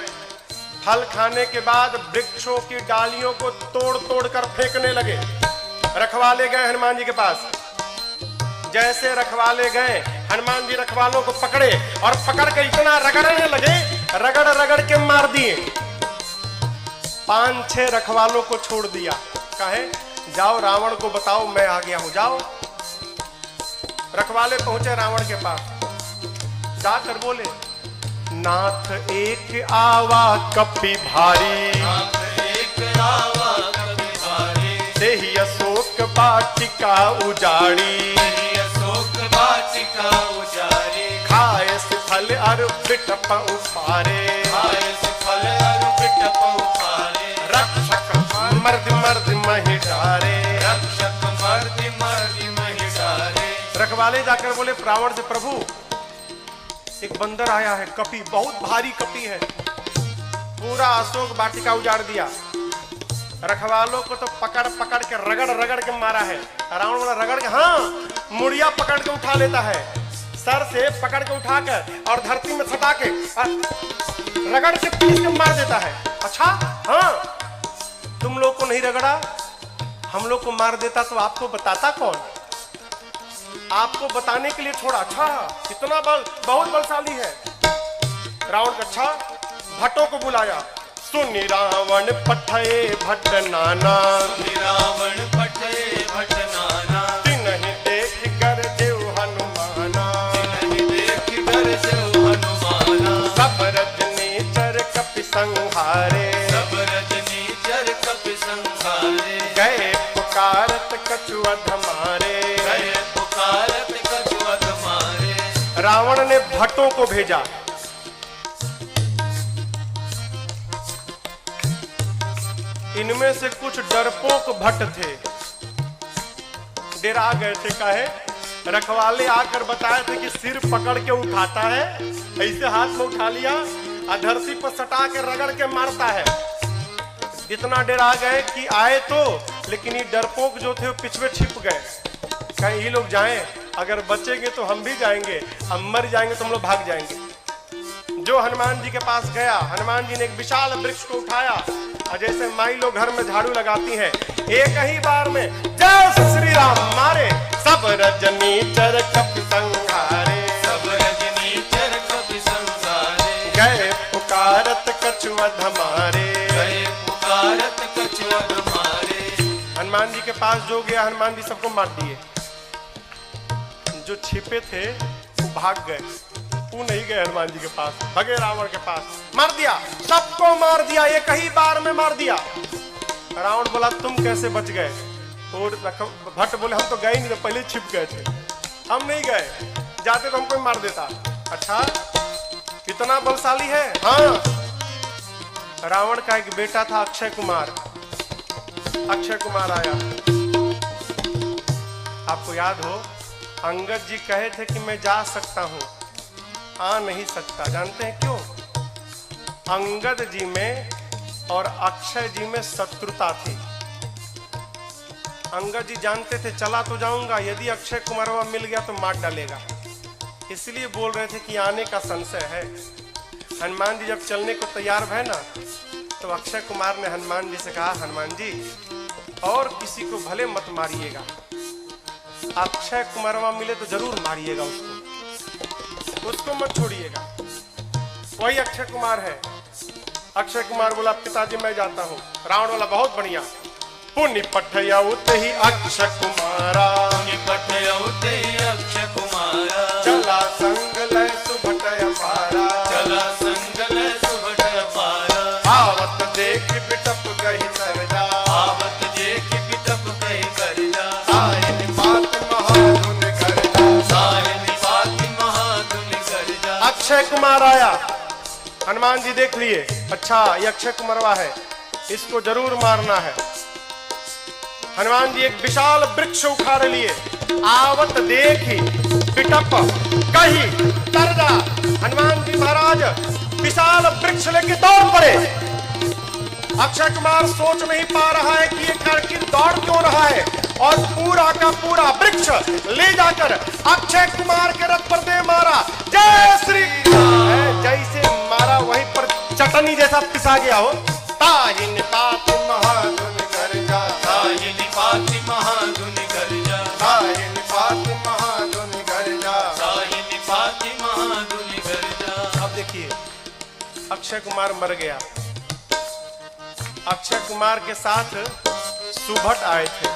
S1: फल खाने के बाद वृक्षों की डालियों को तोड़ तोड़ कर फेंकने लगे। रखवाले गए हनुमान जी के पास। जैसे रखवाले गए, हनुमान जी रखवालों को पकड़े और पकड़ के इतना रगड़ने लगे, रगड़ रगड़ के मार दिए। 5-6 रखवालों को छोड़ दिया। कहे जाओ रावण को बताओ मैं आ गया हूं, जाओ। रखवाले पहुंचे रावण के पास, जाकर बोले नाथ एक आवा कपि भारी,
S2: नाथ एक आवा कपि भारी,
S1: देहि अशोक वाटिका उजाड़ी,
S2: देहि अशोक वाटिका उजाड़ी,
S1: खाए फल अरु बिटप उपारे,
S2: खाए फल अरु बिटप उपारे,
S1: रक्षक मर्द मर्द महि डारे,
S2: रक्षक मर्द मर्द महि डारे,
S1: रखवाले जाकर बोले रावण से, प्रभु एक बंदर आया है, कपी, बहुत भारी कपी है, पूरा अशोक वाटिका उजाड़ दिया। रखवालों को तो पकड़ पकड़ के रगड़ रगड़ के मारा है। रावण बोला रगड़ के? हाँ, मुड़िया पकड़ के उठा लेता है, सर से पकड़ के उठाकर और धरती में सटा के रगड़ के पीस के मार देता है। अच्छा, हाँ, तुम लोग को नहीं रगड़ा, हम लोग को मार देता तो आपको बताता कौन? आपको बताने के लिए छोड़ा। अच्छा, इतना बल, बहुत बलशाली है। रावण का, अच्छा, भट्टों को बुलाया। सुनि रावण पठये भट्ट नाना,
S2: रावण पठये भट्ट नाना,
S1: तिन्हि देख कर देव हनुमाना,
S2: तिन्हि देख कर देव हनुमाना,
S1: सब रजनीचर कपि संहारे,
S2: सब रजनीचर कपि संहारे,
S1: गए पुकारत कछुअध मारे,
S2: गए पुकारत कछुअध मारे।
S1: रावण ने भट्टों को भेजा। इनमें से कुछ डरपोक भट्ट थे, डेरा गए थे। काहे? रखवाले आकर बताए थे कि सिर पकड़ के उठाता है, ऐसे हाथ में उठा लिया और धरती पर सटा के रगड़ के मारता है। इतना डरा गए कि आए तो, लेकिन ये डरपोक जो थे वो पिछवे छिप गए। कहीं ये लोग जाएं, अगर बचेंगे तो हम भी जाएंगे, अब मर जाएंगे तो हम लोग भाग जाएंगे। जो हनुमान जी के पास गया, हनुमान जी ने एक विशाल वृक्ष को उठाया और जैसे माई लोग घर में झाड़ू लगाती हैं, एक ही बार में जय श्री राम मारे, सब रजनीचर कपि संहारे,
S2: सब रजनीचर कपि संहारे,
S1: गए पुकारत कछुअध मारे,
S2: गए पुकारत कछुअध मारे।
S1: हनुमान जी के पास जो गया, हनुमान जी सबको मार दिए। जो छिपे थे वो भाग गए, वो नहीं गए हनुमान जी के पास, भगे रावण के पास, मार दिया, सबको मार दिया, एक ही बार में मार दिया। रावण बोला तुम कैसे बच गए? और भट्ट बोले हम तो गए नहीं, तो पहले छिप गए थे, हम नहीं गए, जाते तो हमको मार देता। अच्छा, इतना बलशाली है? हाँ। रावण का एक बेटा था अक्षय कुमार। अक्षय कुमार आया, आपको याद हो, अंगद जी कहे थे कि मैं जा सकता हूं, आ नहीं सकता। जानते हैं क्यों? अंगद जी में और अक्षय जी में शत्रुता थी। अंगद जी जानते थे चला तो जाऊंगा, यदि अक्षय कुमारवा मिल गया तो मार डालेगा, इसलिए बोल रहे थे कि आने का संशय है। हनुमान जी जब चलने को तैयार भय ना, तो अक्षय कुमार ने हनुमान जी से कहा, हनुमान जी और किसी को भले मत मारिएगा, अक्षय कुमारवा मिले तो जरूर मारिएगा उसको मत छोड़िएगा। वही अक्षय कुमार है। अक्षय कुमार बोला पिताजी मैं जाता हूँ। रावण वाला बहुत बढ़िया, पुण्य पठयउत ही अक्षय कुमारा,
S2: पुण्य पठयउत ही अक्षय कुमारा,
S1: चला संग लय सुभट अपारा,
S2: चला संग लय सुभट अपारा,
S1: आवत देख बिटप गहि सरजा,
S2: आवत देख बिटप गहि सरजा,
S1: साहिन बात महाधुन गर्जा,
S2: साहिन बात महाधुन गर्जा।
S1: अक्षय कुमार आया, हनुमान जी देख लिए, अच्छा ये अक्षय कुमारवा है, इसको जरूर मारना है। हनुमान जी एक विशाल वृक्ष उखाड़ लिए, आवत देखी पिटप कही तरजा। हनुमान जी महाराज विशाल वृक्ष लेके दौड़ पड़े। अक्षय कुमार सोच नहीं पा रहा है कि ये करके दौड़ क्यों रहा है, और पूरा का पूरा वृक्ष ले जाकर अक्षय कुमार के रथ पर दे मारा। जय श्री राम। जैसे मारा वहीं पर चटनी जैसा पिसा गया हो। ताहिन पात महाधुन गर्जा,
S2: ताहिन पात महाधुन गर्जा,
S1: ताहिन पात महाधुन गर्जा,
S2: ताहिन पात महाधुन गर्जा।
S1: अब देखिए अक्षय कुमार मर गया। अक्षय कुमार के साथ सुभट आए थे।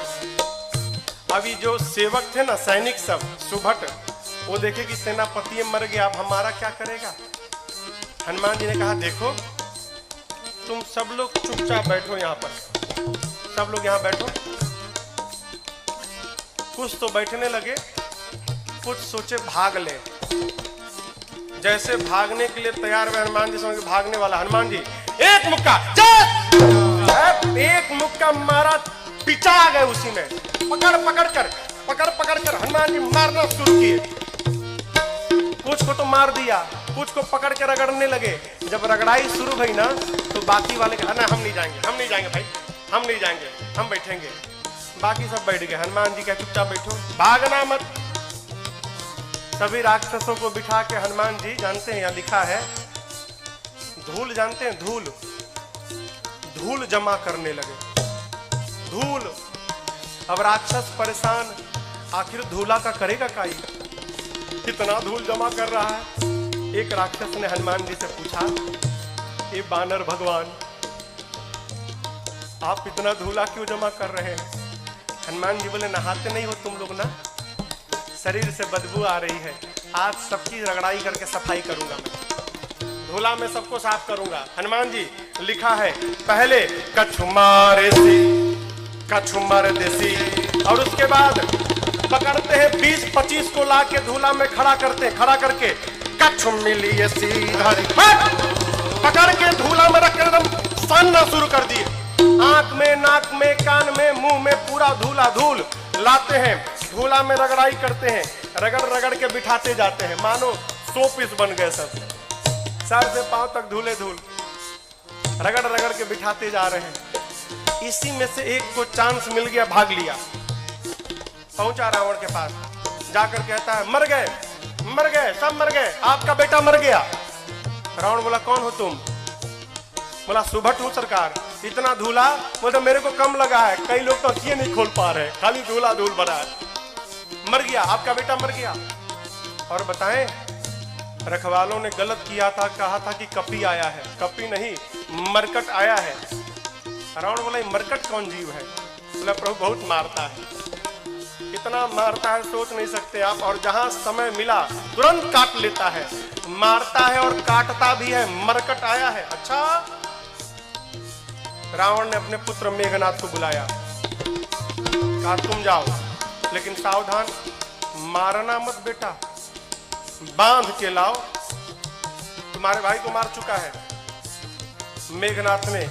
S1: अभी जो सेवक थे ना, सैनिक सब, सुभट, वो देखे कि सेनापति मर गया, अब हमारा क्या करेगा। हनुमान जी ने कहा देखो तुम सब लोग चुपचाप बैठो, यहाँ पर सब लोग यहाँ बैठो। कुछ तो बैठने लगे, कुछ सोचे भाग ले। जैसे भागने के लिए तैयार हुए हनुमान जी, समझ भागने वाला हनुमान जी एक मुक्का, एक मुक्का मारा, पिचा गए उसी में, पकड़ पकड़ कर हनुमान जी मारना शुरू किए। कुछ को तो मार दिया, कुछ को पकड़ के रगड़ने लगे। जब रगड़ाई शुरू हुई ना तो बाकी वाले कहा ना हम नहीं जाएंगे, हम नहीं जाएंगे भाई, हम नहीं जाएंगे, हम बैठेंगे। बाकी सब बैठ गए। हनुमान जी कहे चुपचाप बैठो, भागना मत। सभी राक्षसों को बिठा के हनुमान जी, जानते हैं यहाँ लिखा है धूल, जानते हैं धूल, धूल जमा करने लगे। धूल। अब राक्षस परेशान, आखिर धूला का करेगा काई, कितना धूल जमा कर रहा है। एक राक्षस ने हनुमान जी से पूछा, ये बानर भगवान आप इतना धूला क्यों जमा कर रहे हैं? हनुमान जी बोले नहाते नहीं हो तुम लोग ना, शरीर से बदबू आ रही है, आज सबकी रगड़ाई करके सफाई करूंगा मैं, धूला में सबको साफ करूंगा। हनुमान जी लिखा है पहले कछु मारे सी, कछु मार देसी, और उसके बाद पकड़ते हैं 20-25 को ला के धूला में खड़ा करते हैं, खड़ा करके कछु मिली सीधा पकड़ के धूला में रख एकदम सानना शुरू कर दिए। आंख में, नाक में, कान में, मुंह में पूरा धूला धूल लाते हैं, धूला में रगड़ाई करते हैं, रगड़ रगड़ के बिठाते जाते हैं, मानो 100 पीस बन गए सब, सर से पांव तक धूले धूल, रगड़ रगड़ के बिठाते जा रहे हैं। इसी में से एक को चांस मिल गया, भाग लिया, पहुंचा रावण के पास, जाकर कहता है मर गए, मर गए, सब मर गए, आपका बेटा मर गया। रावण बोला कौन हो तुम? बोला सुभट हूं सरकार। इतना धूला? बोले मेरे को कम लगा है, कई लोग तो अखियां नहीं खोल पा रहे, खाली धूला धूल भरा है। मर गया, आपका बेटा मर गया। और बताएं, रखवालों ने गलत किया था, कहा था कि कपी आया है, कपी नहीं मरकट आया है। रावण बोला मरकट कौन जीव है? बोला प्रभु बहुत मारता है, इतना मारता है सोच नहीं सकते आप, और जहां समय मिला तुरंत काट लेता है, मारता है और काटता भी है, मरकट आया है। अच्छा। रावण ने अपने पुत्र मेघनाथ को बुलाया, कहा तुम जाओ, लेकिन सावधान, मारना मत बेटा, बांध के लाओ, तुम्हारे भाई को मार चुका है। मेघनाथ ने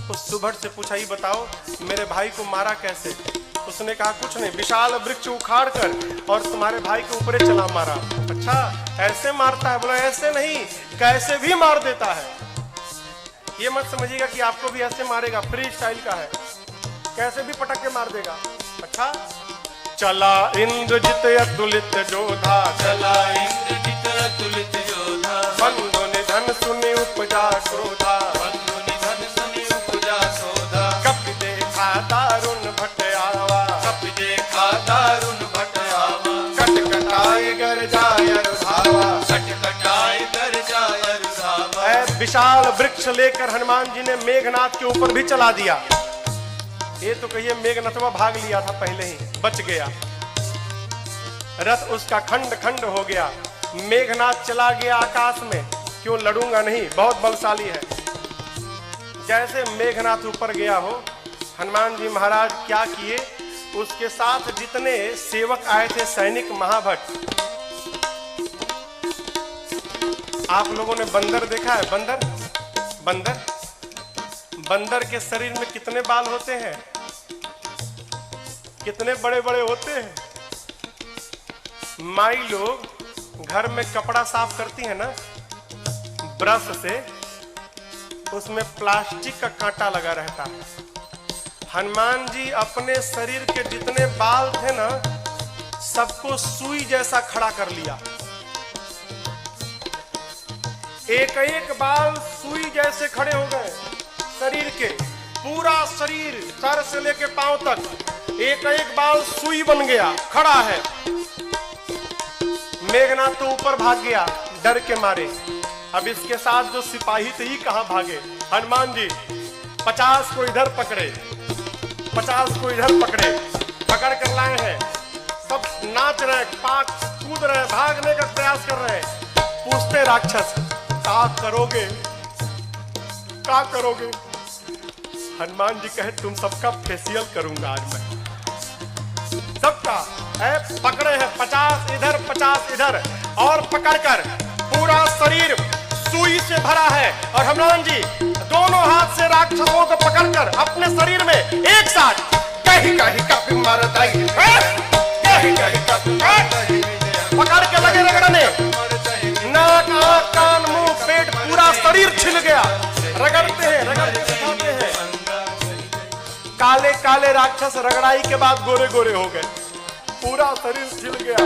S1: उस सुभट से पूछा, ये बताओ मेरे भाई को मारा कैसे? उसने कहा कुछ नहीं, विशाल वृक्ष उखाड़ कर और तुम्हारे भाई के ऊपर चला मारा। अच्छा, ऐसे मारता है? बोला ऐसे नहीं, कैसे भी मार देता है। ये मत समझिएगा कि आपको भी ऐसे मारेगा, फ्री स्टाइल का है, कैसे भी पटक के मार देगा। अच्छा। चला इंद्रजित अतुलित जोधा,
S2: चला इंद्रजित अतुलित जोधा,
S1: बंधु निधन सुनि उपजा क्रोधा,
S2: बंधु निधन सुनि उपजा क्रोधा,
S1: कपि देखा दारुण भट आवा,
S2: कपि देखा दारुण भट आवा,
S1: कटकटाई गर जाय रुधावा,
S2: कटकटाई गर जाय रुधावा।
S1: विशाल वृक्ष लेकर हनुमान जी ने मेघनाथ के ऊपर भी चला दिया। ये तो कहिए मेघनाथवा भाग लिया था पहले ही, बच गया, रथ उसका खंड खंड हो गया। मेघनाथ चला गया आकाश में, क्यों लड़ूंगा नहीं, बहुत बलशाली है। जैसे मेघनाथ ऊपर गया हो, हनुमान जी महाराज क्या किए, उसके साथ जितने सेवक आए थे, सैनिक महाभट। आप लोगों ने बंदर देखा है? बंदर, बंदर, बंदर के शरीर में कितने बाल होते हैं, कितने बड़े बड़े होते हैं। माई लोग घर में कपड़ा साफ करती है ना ब्रश से, उसमें प्लास्टिक का कांटा लगा रहता है। हनुमान जी अपने शरीर के जितने बाल थे ना, सबको सुई जैसा खड़ा कर लिया। एक एक बाल सुई जैसे खड़े हो गए शरीर के, पूरा शरीर सर से लेके पांव तक एक एक बाल सुई बन गया, खड़ा है। मेघनाथ तो ऊपर भाग गया डर के मारे। अब इसके साथ जो सिपाही थे ही कहां भागे। हनुमान जी 50 को इधर पकड़े, 50 को इधर पकड़े, पकड़ कर लाए हैं। सब नाच रहे, पाक कूद रहे, भागने का प्रयास कर रहे हैं। पूछते राक्षस क्या करोगे, क्या करोगे? हनुमान जी कहे तुम सबका फेशियल करूंगा आज मैं, सबका। पकड़े हैं 50 इधर 50 इधर, और पकड़कर पूरा शरीर सुई से भरा है। और हनुमान जी दोनों हाथ से राक्षसों को पकड़कर अपने शरीर में एक साथ कहीं कहीं कभी मर दई, कहीं कहीं काले काले राक्षस रगड़ाई के बाद गोरे गोरे हो गए, पूरा शरीर छिल गया।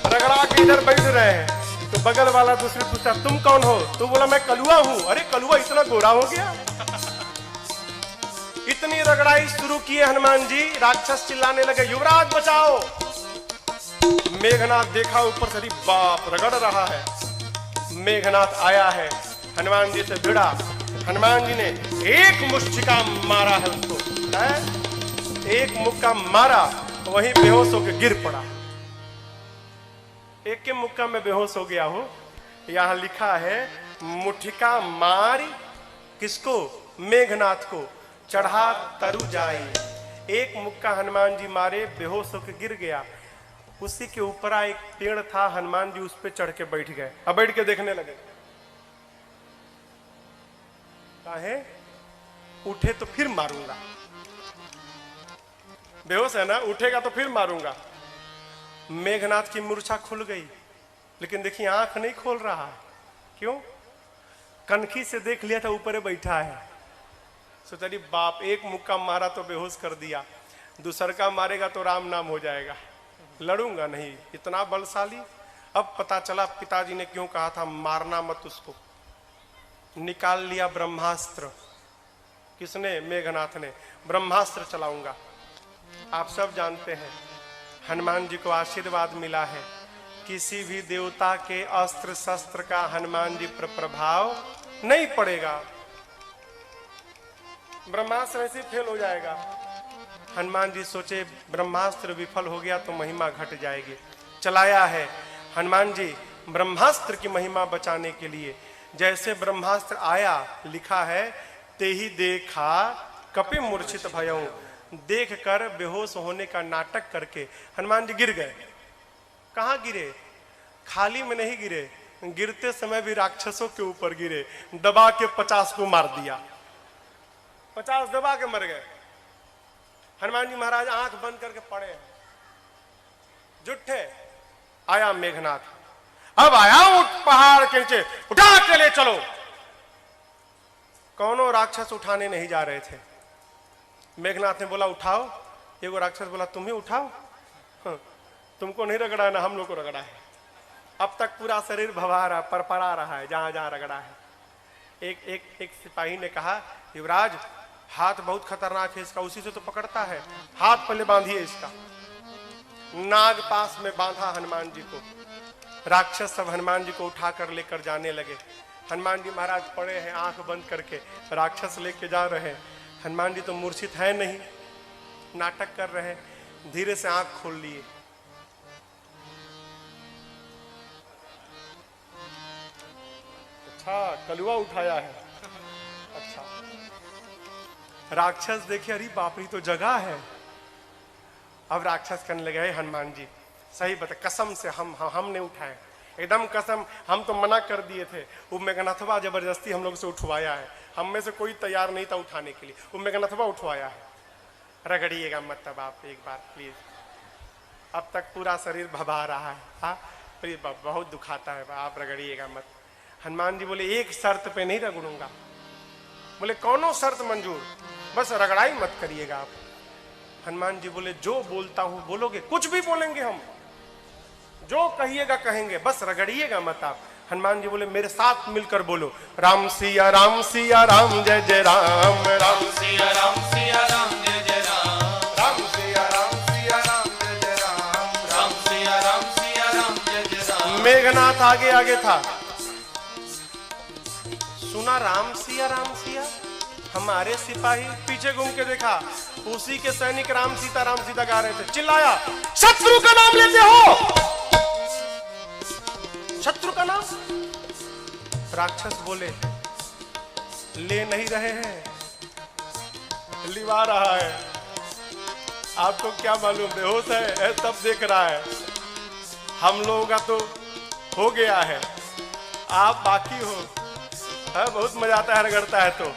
S1: रगड़ा के इधर बैठ रहे हैं तो बगल वाला दूसरे पूछता तुम कौन हो? तो बोला मैं कलुआ हूं। अरे कलुआ इतना गोरा हो गया? इतनी रगड़ाई शुरू किए हनुमान जी, राक्षस चिल्लाने लगे युवराज बचाओ। मेघनाथ देखा ऊपर से, बाप रगड़ रहा है। मेघनाथ आया है, हनुमान जी से भिड़ा। हनुमान जी ने एक मुष्टिका मारा है उसको, एक मुक्का मारा, वहीं बेहोश होकर गिर पड़ा। एक के मुक्का में बेहोश हो गया हो। यहां लिखा है मुठिका मारी किसको? मेघनाथ को, चढ़ा तरु जाई। एक मुक्का हनुमान जी मारे, बेहोश होकर गिर गया। उसी के ऊपर एक पेड़ था, हनुमान जी उस पे चढ़ के बैठ गए। अब बैठ के देखने लगे, काहे? उठे तो फिर मारूंगा, बेहोश है ना, उठेगा तो फिर मारूंगा। मेघनाथ की मूर्छा खुल गई, लेकिन देखिए आंख नहीं खोल रहा। क्यों? कनखी से देख लिया था ऊपर बैठा है। सोचा बाप, एक मुक्का मारा तो बेहोश कर दिया, दूसर का मारेगा तो राम नाम हो जाएगा, लड़ूंगा नहीं, इतना बलशाली। अब पता चला पिताजी ने क्यों कहा था मारना मत उसको। निकाल लिया ब्रह्मास्त्र। किसने? मेघनाथ ने। ब्रह्मास्त्र चलाऊंगा। आप सब जानते हैं हनुमान जी को आशीर्वाद मिला है, किसी भी देवता के अस्त्र शस्त्र का हनुमान जी पर प्रभाव नहीं पड़ेगा, ब्रह्मास्त्र ऐसे फेल हो जाएगा। हनुमान जी सोचे ब्रह्मास्त्र विफल हो गया तो महिमा घट जाएगी, चलाया है हनुमान जी ब्रह्मास्त्र की महिमा बचाने के लिए। जैसे ब्रह्मास्त्र आया, लिखा है ते ही देखा कपि मूर्छित भयऊ, देख कर बेहोश होने का नाटक करके हनुमान जी गिर गए। कहां गिरे? खाली में नहीं गिरे, गिरते समय भी राक्षसों के ऊपर गिरे। दबा के 50 को मार दिया, 50 दबा के मर गए। हनुमान जी महाराज आंख बंद करके पड़े, जुट्ठे। आया मेघनाथ, अब आया उठ पहाड़ के नीचे, उठा के ले चलो। कौनों राक्षस उठाने नहीं जा रहे थे। मेघनाथ ने बोला उठाओ। एगो राक्षस बोला तुम ही उठाओ, तुमको नहीं रगड़ा है ना, हम लोग को रगड़ा है। अब तक पूरा शरीर भवा रहा, परपरा रहा है जहां जहां रगड़ा है। एक सिपाही ने कहा युवराज हाथ बहुत खतरनाक है इसका, उसी से तो पकड़ता है, हाथ पहले बांधिए इसका। नाग पास में बांधा हनुमान जी को। राक्षस सब हनुमान जी को उठाकर लेकर जाने लगे। हनुमान जी महाराज पड़े हैं आंख बंद करके, राक्षस लेके जा रहे हैं। हनुमान जी तो मूर्छित है नहीं, नाटक कर रहे हैं। धीरे से आंख खोल लिए, अच्छा कलुआ उठाया है। अच्छा, राक्षस देखे अरे बाप रे तो जगह है। अब राक्षस कहने लगे हनुमान जी सही बता, कसम से हमने उठाए, एकदम कसम, हम तो मना कर दिए थे। वो मेघनाथवा जबरदस्ती हम लोग से उठवाया है, हम में से कोई तैयार नहीं था उठाने के लिए, वो मेघनाथवा उठवाया है। रगड़िएगा मत तब आप एक बार प्लीज। अब तक पूरा शरीर भभा रहा है, हाँ बहुत दुखाता है, आप रगड़िएगा मत। हनुमान जी बोले एक शर्त पे नहीं रगड़ूंगा। बोले कौनो शर्त मंजूर, बस रगड़ाई मत करिएगा आप। हनुमान जी बोले जो बोलता हूं बोलोगे? कुछ भी बोलेंगे हम, जो कहिएगा कहेंगे, बस रगड़िएगा मत आप। हनुमान जी बोले मेरे साथ मिलकर बोलो राम सिया राम जय जय राम, राम सिया राम जय जय राम, राम सिया राम जय जय राम, राम सिया राम जय जय राम। मेघनाथ आगे आगे था, सुना राम सिया, हमारे सिपाही पीछे घूम के देखा, उसी के सैनिक राम सीता गा रहे थे। चिल्लाया शत्रु का नाम लेते हो? शत्रु का नाम? राक्षस बोले ले नहीं रहे हैं, लिवा रहा है। आपको क्या मालूम, बेहोश है तब देख रहा है, हम लोगों का तो हो गया है, आप बाकी हो। बहुत मजा आता है रगड़ता है तो।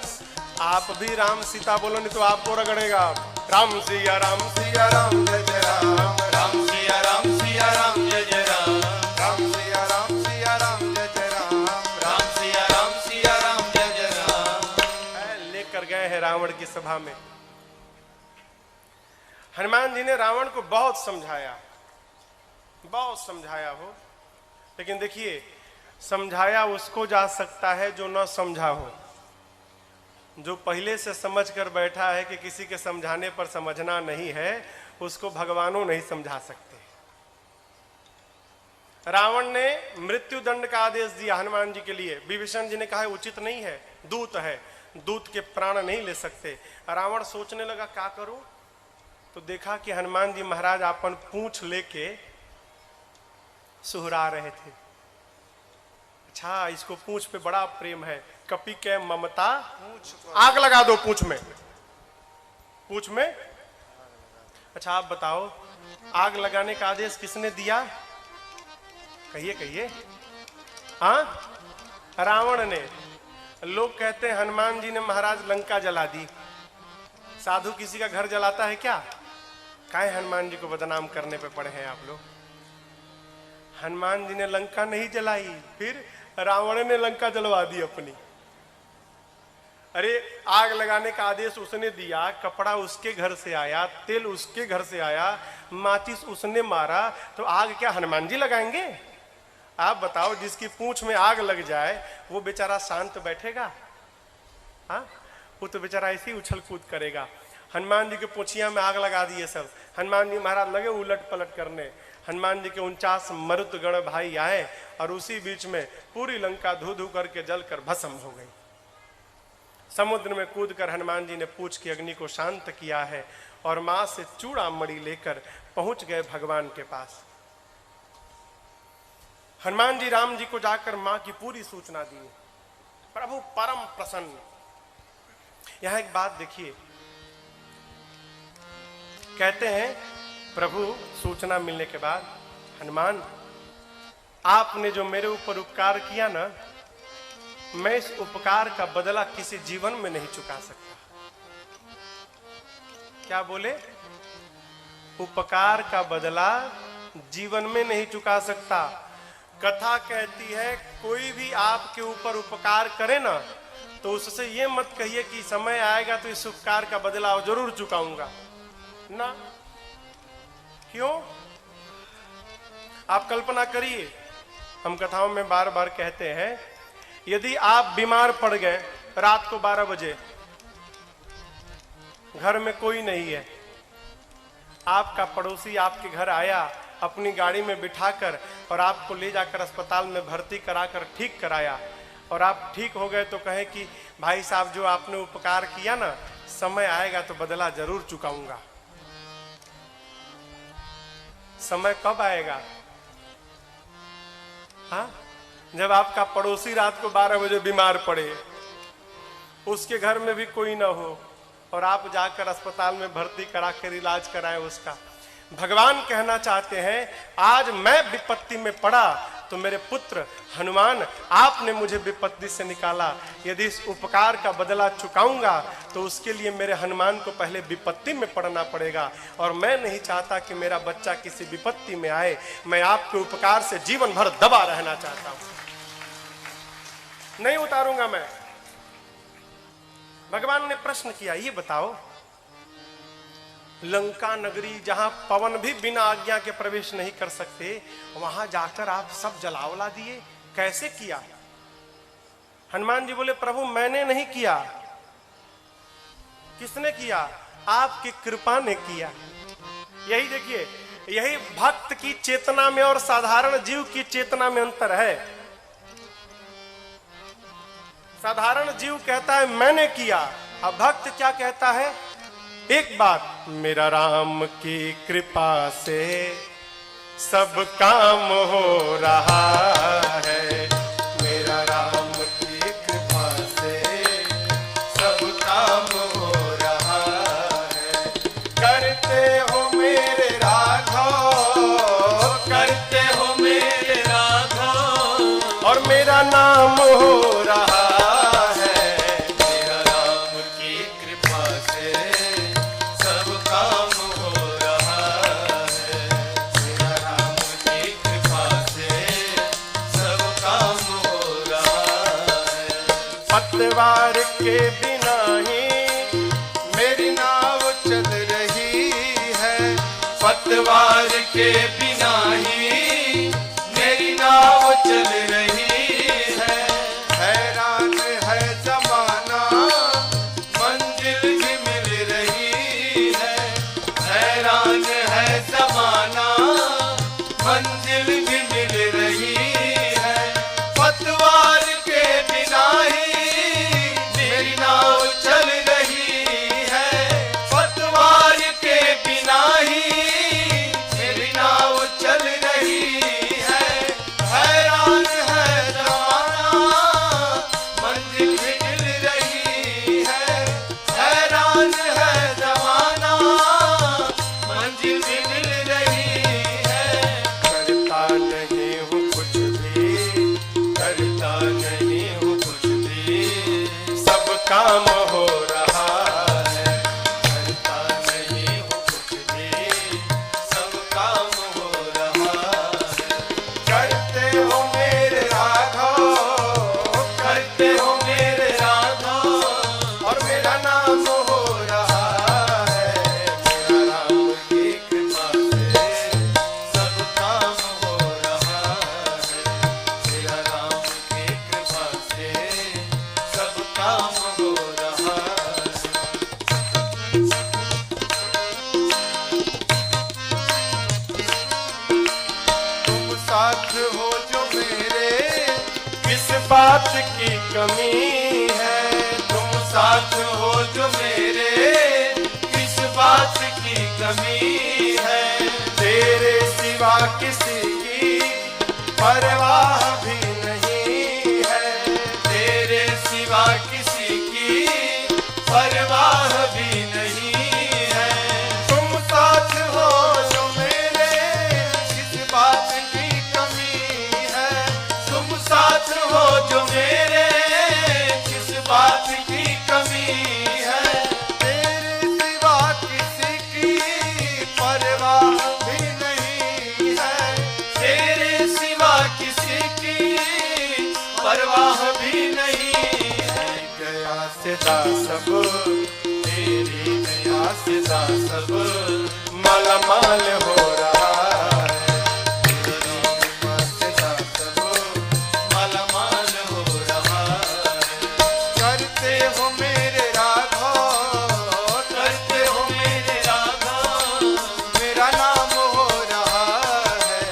S1: आप भी राम सीता बोलो नहीं तो आपको रगड़ेगा। राम सिया राम जय जय राम, राम सिया राम जय जय राम, राम सिया राम जय जय राम, राम सिया राम जय जय राम। लेकर गए हैं रावण की सभा में। हनुमान जी ने रावण को बहुत समझाया हो, लेकिन देखिए समझाया उसको जा सकता है जो न समझा हो। जो पहले से समझ कर बैठा है कि किसी के समझाने पर समझना नहीं है, उसको भगवानों नहीं समझा सकते। रावण ने मृत्यु दंड का आदेश दिया हनुमान जी के लिए। विभीषण जी ने कहा उचित नहीं है, दूत है, दूत के प्राण नहीं ले सकते। रावण सोचने लगा क्या करूं, तो देखा कि हनुमान जी महाराज अपन पूंछ लेके सुहरा रहे थे। अच्छा, इसको पूंछ पे बड़ा प्रेम है। कपि के ममता आग लगा दो पूंछ में। अच्छा आप बताओ, आग लगाने का आदेश किसने दिया? कहिए। हाँ, रावण ने। लोग कहते हैं हनुमान जी ने महाराज लंका जला दी। साधु किसी का घर जलाता है क्या? काहे हनुमान जी को बदनाम करने पे पड़े हैं आप लोग? हनुमान जी ने लंका नहीं जलाई, फिर रावण ने लंका जलवा दी अपनी। अरे आग लगाने का आदेश उसने दिया, कपड़ा उसके घर से आया, तेल उसके घर से आया, माचिस उसने मारा, तो आग क्या हनुमान जी लगाएंगे? आप बताओ, जिसकी पूंछ में आग लग जाए वो बेचारा शांत बैठेगा? हाँ, वो तो बेचारा ऐसे ही उछल कूद करेगा। हनुमान जी के पूंछिया में आग लगा दिए सब। हनुमान जी महाराज लगे उलट पलट करने। हनुमान जी के 49 मरुतगण भाई आए और उसी बीच में पूरी लंका धू धू करके जलकर भस्म हो गई। समुद्र में कूदकर हनुमान जी ने पूंछ की अग्नि को शांत किया है और मां से चूड़ामणि लेकर पहुंच गए भगवान के पास। हनुमान जी राम जी को जाकर मां की पूरी सूचना दी। प्रभु परम प्रसन्न। यहां एक बात देखिए, कहते हैं प्रभु सूचना मिलने के बाद, हनुमान आपने जो मेरे ऊपर उपकार किया ना, मैं इस उपकार का बदला किसी जीवन में नहीं चुका सकता। क्या बोले? उपकार का बदला जीवन में नहीं चुका सकता। कथा कहती है कोई भी आपके ऊपर उपकार करे ना, तो उससे ये मत कहिए कि समय आएगा तो इस उपकार का बदला जरूर चुकाऊंगा ना। क्यों? आप कल्पना करिए, हम कथाओं में बार बार कहते हैं, यदि आप बीमार पड़ गए रात को 12 बजे, घर में कोई नहीं है, आपका पड़ोसी आपके घर आया अपनी गाड़ी में बिठाकर और आपको ले जाकर अस्पताल में भर्ती कराकर ठीक कराया, और आप ठीक हो गए, तो कहें कि भाई साहब जो आपने उपकार किया ना, समय आएगा तो बदला जरूर चुकाऊंगा। समय कब आएगा? हाँ, जब आपका पड़ोसी रात को 12 बजे बीमार पड़े, उसके घर में भी कोई ना हो और आप जाकर अस्पताल में भर्ती करा कर इलाज कराएं उसका। भगवान कहना चाहते हैं, आज मैं विपत्ति में पड़ा तो मेरे पुत्र हनुमान आपने मुझे विपत्ति से निकाला। यदि इस उपकार का बदला चुकाऊंगा तो उसके लिए मेरे हनुमान को पहले विपत्ति में पड़ना पड़ेगा, और मैं नहीं चाहता कि मेरा बच्चा किसी विपत्ति में आए। मैं आपके उपकार से जीवन भर दबा रहना चाहता हूं, नहीं उतारूंगा मैं। भगवान ने प्रश्न किया, ये बताओ, लंका नगरी जहां पवन भी बिना आज्ञा के प्रवेश नहीं कर सकते, वहां जाकर आप सब जलावला दिए, कैसे किया? हनुमान जी बोले, प्रभु मैंने नहीं किया। किसने किया? आपकी कृपा ने किया। यही देखिए, यही भक्त की चेतना में और साधारण जीव की चेतना में अंतर है। साधारण जीव कहता है मैंने किया, अब भक्त क्या कहता है? एक बात, मेरा राम की कृपा से सब काम हो रहा है, मेरा राम की कृपा से सब काम हो रहा है। करते हो मेरे राघव,
S2: करते हो मेरे राघव,
S1: और मेरा नाम हो रहा। पतवार के बिना ही मेरी नाव चल रही है,
S2: पतवार के बिना ही मेरी नाव चल रही है।
S1: हैरान है जमाना,
S2: मंजिल भी मिल रही है। हैरान है जमाना, मंजिल भी मिल रही है। पतवार के बिना ही मेरी नाव चल रही है। पतवार के बिना ही मेरी नाव चल रही है। हैरान है जमाना, मंजिल भी मिल रही है। हैरान है जमाना, मंजिल भी मिल रही है।
S1: करता नहीं हूँ कुछ भी,
S2: करता नहीं हूँ कुछ भी,
S1: सब काम हो रहा है।
S2: करता नहीं हूँ कुछ भी, सब काम हो रहा है।
S1: करते हो मेरे राघव,
S2: करते हो मेरे राघव,
S1: और मेरा नाम हो रहा है। मेरा राम की कृपा से
S2: सब काम हो रहा है। मेरा राम की कृपा से सब काम हो रहा है।
S1: तुम साथ हो जो मेरे, किस बात की कमी है।
S2: तुम साथ हो जो मेरे, किस बात की कमी है।
S1: तेरे सिवा किसी की परवाह भी नहीं है।
S2: तेरे सिवा किसी की परवाह भी नहीं है।
S1: तुम साथ हो जो मेरे, किस बात की कमी है।
S2: तुम साथ हो जो मेरे, किस बात की कमी है।
S1: तेरे सिवा किसी की परवाह भी नहीं है।
S2: तेरे सिवा किसी की परवाह भी नहीं है।
S1: गया सिदा सब,
S2: तेरी दया से सब
S1: मालामाल हो रहा है।
S2: सिदा सब मालामाल हो रहा है।
S1: करते हो मेरे राघव,
S2: करते हो मेरे राघव,
S1: मेरा नाम हो रहा है।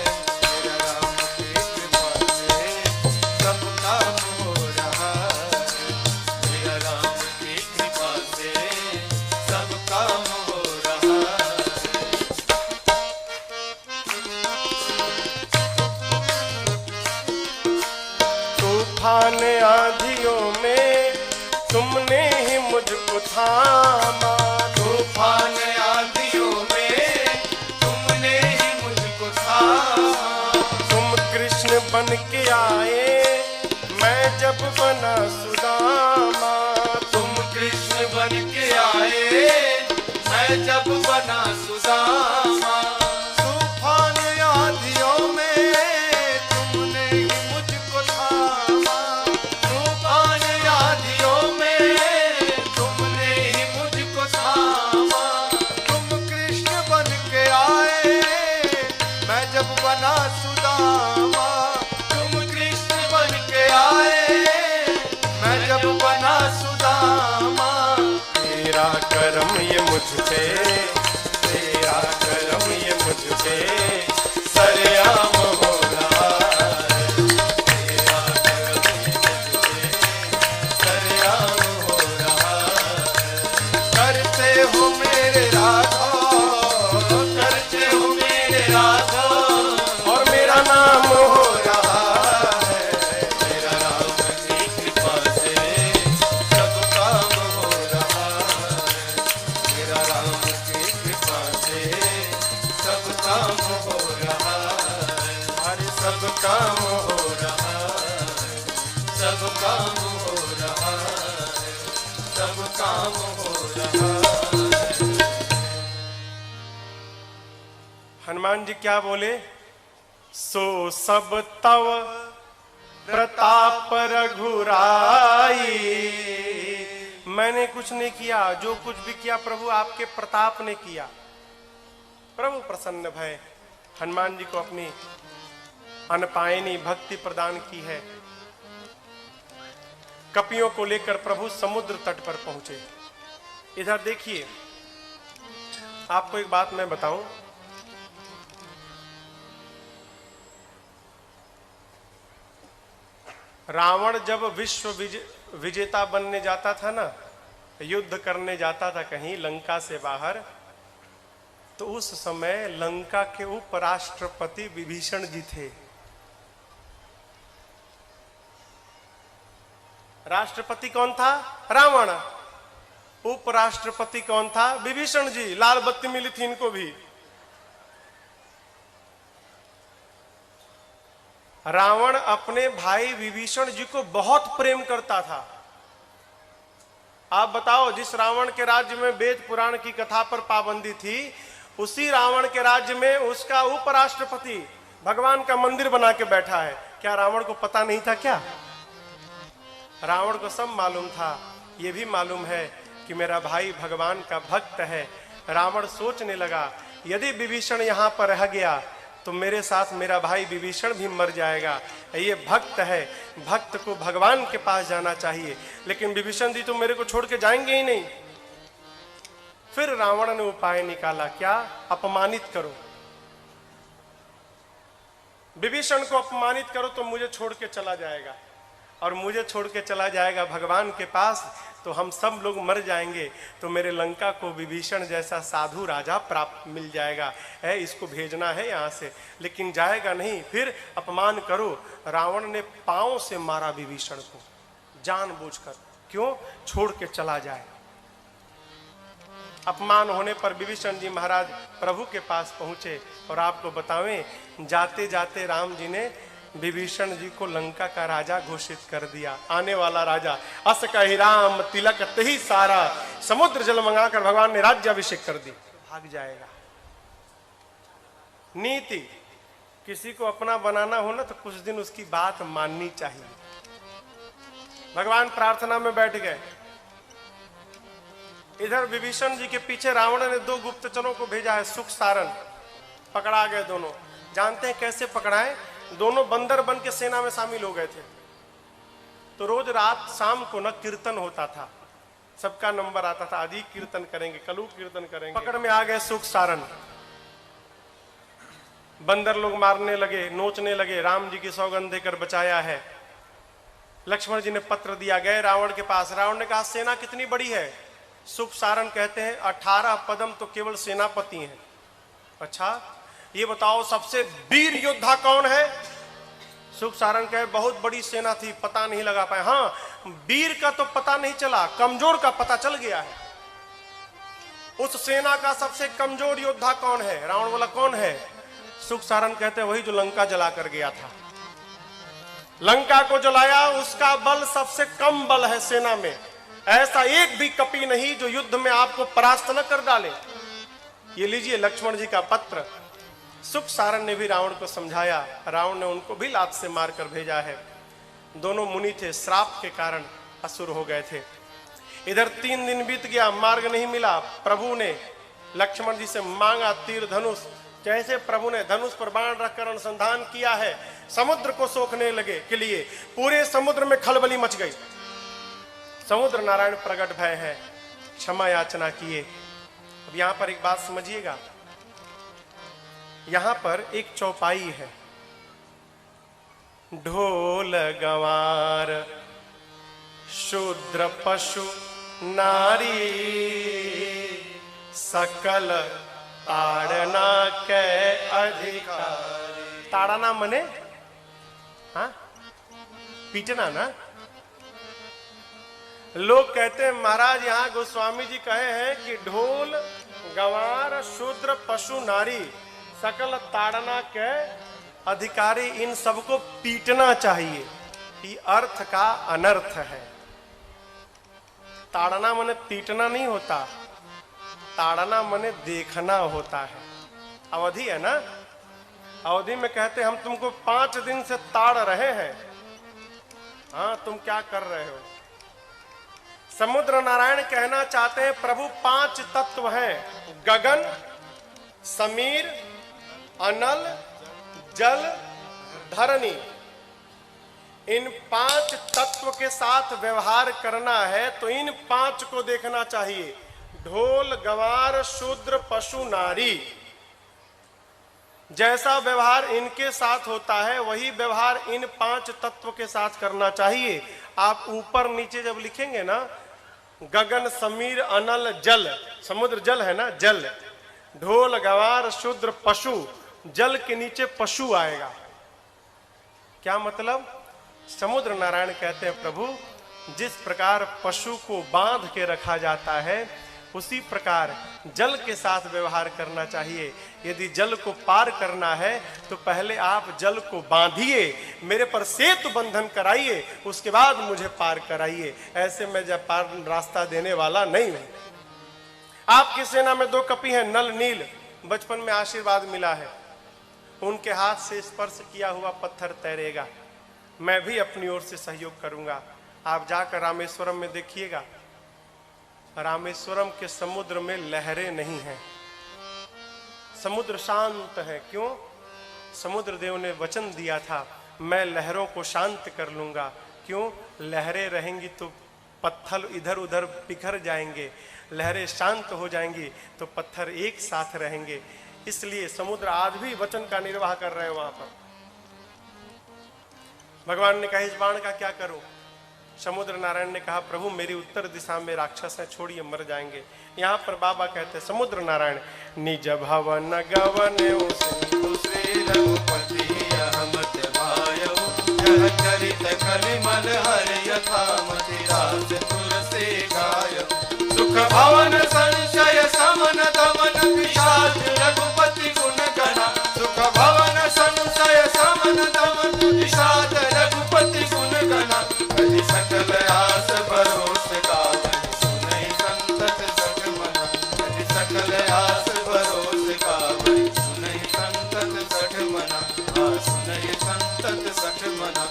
S1: मेरा राम की कृपा से सब काम हो रहा है।
S2: मेरा राम की कृपा से सब काम हो रहा है।
S1: तूफान आंधियों में तुमने ही मुझको थामा।
S2: तूफान आंधियों में तुमने ही मुझको थामा।
S1: तुम कृष्ण बन के आए, मैं जब बना सुदामा।
S2: तुम कृष्ण बन के आए, मैं जब बना सुदामा।
S1: तूफान आंधियों में तुमने ही मुझको थामा।
S2: तूफान आंधियों में तुमने ही मुझको थामा।
S1: तुम कृष्ण बन के आए, मैं जब बना सुदामा।
S2: तुम कृष्ण बन के आए,
S1: मैं जब बना सुदामा। तेरा करम ये मुझ पे, तेरा करम ये मुझ पे सरेआम हो रहा है।
S2: तेरा करम मुझ पे सरेआम हो रहा है।
S1: करते हो मेरे राघव,
S2: करते हो मेरे राघव,
S1: और मेरा नाम हो रहा है।
S2: मेरा राम की कृपा से सब काम हो रहा है। मेरा राम की कृपा से सब काम हो रहा है।
S1: हर
S2: सब काम हो रहा है। सब काम हो रहा है। सब काम हो रहा है।
S1: हनुमान जी क्या बोले? सो सब तव प्रताप रघुराई। मैंने कुछ नहीं किया, जो कुछ भी किया प्रभु आपके प्रताप ने किया। प्रभु प्रसन्न भय हनुमान जी को अपनी अनपायनी भक्ति प्रदान की है। कपियों को लेकर प्रभु समुद्र तट पर पहुंचे। इधर देखिए, आपको एक बात मैं बताऊं, रावण जब विश्व विजेता बनने जाता था ना, युद्ध करने जाता था कहीं लंका से बाहर, तो उस समय लंका के उपराष्ट्रपति विभीषण जी थे। राष्ट्रपति कौन था? रावण। उपराष्ट्रपति कौन था? विभीषण जी। लाल बत्ती मिली थी इनको भी। रावण अपने भाई विभीषण जी को बहुत प्रेम करता था। आप बताओ, जिस रावण के राज्य में वेद पुराण की कथा पर पाबंदी थी, उसी रावण के राज्य में उसका उपराष्ट्रपति भगवान का मंदिर बना के बैठा है। क्या रावण को पता नहीं था क्या? रावण को सब मालूम था। यह भी मालूम है कि मेरा भाई भगवान का भक्त है। रावण सोचने लगा, यदि विभीषण यहां पर रह गया तो मेरे साथ मेरा भाई विभीषण भी मर जाएगा। ये भक्त है, भक्त को भगवान के पास जाना चाहिए। लेकिन विभीषण जी तो मेरे को छोड़ के जाएंगे ही नहीं। फिर रावण ने उपाय निकाला, क्या? अपमानित करो, विभीषण को अपमानित करो तो मुझे छोड़ के चला जाएगा, और मुझे छोड़ के चला जाएगा भगवान के पास तो हम सब लोग मर जाएंगे। तो मेरे लंका को विभीषण जैसा साधु राजा प्राप्त मिल जाएगा। है, इसको भेजना है यहाँ से, लेकिन जाएगा नहीं। फिर अपमान करो। रावण ने पांव से मारा विभीषण को जानबूझकर। क्यों? छोड़ के चला जाए। अपमान होने पर विभीषण जी महाराज प्रभु के पास पहुंचे। और आपको बतावें, जाते जाते राम जी ने विभीषण जी को लंका का राजा घोषित कर दिया। आने वाला राजा। अस कहि राम तिलक तही सारा, समुद्र जल मंगाकर भगवान ने राज्याभिषेक कर दी। भाग जाएगा। नीति, किसी को अपना बनाना हो ना तो कुछ दिन उसकी बात माननी चाहिए। भगवान प्रार्थना में बैठ गए। इधर विभीषण जी के पीछे रावण ने 2 गुप्तचरों को भेजा है, सुख सारण। पकड़ा गए दोनों। जानते हैं कैसे पकड़ाए? दोनों बंदर बन के सेना में शामिल हो गए थे। तो रोज रात शाम को न कीर्तन होता था, सबका नंबर आता था, आज ही कीर्तन करेंगे, कल कीर्तन करेंगे। पकड़ में आ गए सुख सारण। बंदर लोग मारने लगे, नोचने लगे। राम जी की सौगंध देकर बचाया है। लक्ष्मण जी ने पत्र दिया, गए रावण के पास। रावण ने कहा, सेना कितनी बड़ी है? सुख सारण कहते हैं 18 पदम तो केवल सेनापति हैं। अच्छा, ये बताओ सबसे वीर योद्धा कौन है? सुख सारण कहे, बहुत बड़ी सेना थी, पता नहीं लगा पाए। हाँ, वीर का तो पता नहीं चला, कमजोर का पता चल गया है। उस सेना का सबसे कमजोर योद्धा कौन है? रावण बोला, कौन है? सुख सारण कहते हैं, वही जो लंका जला कर गया था। लंका को जलाया, उसका बल सबसे कम बल है सेना में। ऐसा एक भी कपी नहीं जो युद्ध में आपको परास्त न कर डाले। ये लीजिए लक्ष्मण जी का पत्र। सुख सारण ने भी रावण को समझाया। रावण ने उनको भी लात से मारकर भेजा है। दोनों मुनि थे, श्राप के कारण असुर हो गए थे। इधर 3 दिन बीत गया, मार्ग नहीं मिला। प्रभु ने लक्ष्मण जी से मांगा तीर धनुष। जैसे प्रभु ने धनुष पर बाण रखकर अनुसंधान किया है, समुद्र को सोखने लगे के लिए पूरे समुद्र में खलबली मच गई। समुद्र नारायण प्रकट भय है, क्षमा याचना किए। अब यहां पर एक बात समझिएगा, यहां पर एक चौपाई है। ढोल गंवार शूद्र पशु नारी, सकल ताड़ना के अधिकारी। ताड़ना मने हाँ पीटना ना। लोग कहते हैं महाराज यहाँ गोस्वामी जी कहे हैं कि ढोल गंवार शूद्र पशु नारी सकल ताड़ना के अधिकारी, इन सबको पीटना चाहिए। ये अर्थ का अनर्थ है। ताड़ना मने पीटना नहीं होता, ताड़ना मने देखना होता है। अवधि है ना, अवधि में कहते हम तुमको 5 दिन से ताड़ रहे हैं, हाँ तुम क्या कर रहे हो। समुद्र नारायण कहना चाहते हैं प्रभु 5 तत्व हैं, गगन समीर, अनल, जल, धरणी, इन 5 तत्व के साथ व्यवहार करना है तो इन 5 को देखना चाहिए। ढोल, गंवार, शूद्र, पशु, नारी। जैसा व्यवहार इनके साथ होता है वही व्यवहार इन 5 तत्व के साथ करना चाहिए। आप ऊपर नीचे जब लिखेंगे ना, गगन, समीर, अनल, जल, समुद्र जल है ना, जल, ढोल, गंवार, शूद्र, पशु, जल के नीचे पशु आएगा। क्या मतलब? समुद्र नारायण कहते हैं प्रभु जिस प्रकार पशु को बांध के रखा जाता है उसी प्रकार जल के साथ व्यवहार करना चाहिए। यदि जल को पार करना है तो पहले आप जल को बांधिए, मेरे पर सेतु बंधन कराइए, उसके बाद मुझे पार कराइए। ऐसे मैं जब पार रास्ता देने वाला नहीं हूं। आपकी सेना में 2 कपि हैं, नल, नील, बचपन में आशीर्वाद मिला है, उनके हाथ से स्पर्श किया हुआ पत्थर तैरेगा। मैं भी अपनी ओर से सहयोग करूंगा। आप जाकर रामेश्वरम में देखिएगा, रामेश्वरम के समुद्र में लहरें नहीं हैं, समुद्र शांत है। क्यों? समुद्र देव ने वचन दिया था मैं लहरों को शांत कर लूंगा। क्यों? लहरें रहेंगी तो पत्थर इधर उधर बिखर जाएंगे, लहरें शांत हो जाएंगी तो पत्थर एक साथ रहेंगे। इसलिए समुद्र आज भी वचन का निर्वाह कर रहे हैं वहां पर। भगवान ने कहा इस बाण का क्या करूं? समुद्र नारायण ने कहा प्रभु मेरी उत्तर दिशा में राक्षस है, छोड़िए मर जाएंगे। यहाँ पर बाबा कहते हैं समुद्र नारायण निज भवन गवन
S2: सिंधु श्री रघुपति अहमत भायौ यह चरित कलिमल हर यथामति राज तुलसी गायौ सुख भवन संशय समन दमन पिशाच रघुपति गुण गणा सुख भवन संशय समन दमन पिशाच रघुपति गुण गणा कलि सकल आस भरोस गावै सुनहि संतत सठ मना कलि सकल आस भरोस गावै सुनहि संतत सठ मना सुनहि संतत सठ मना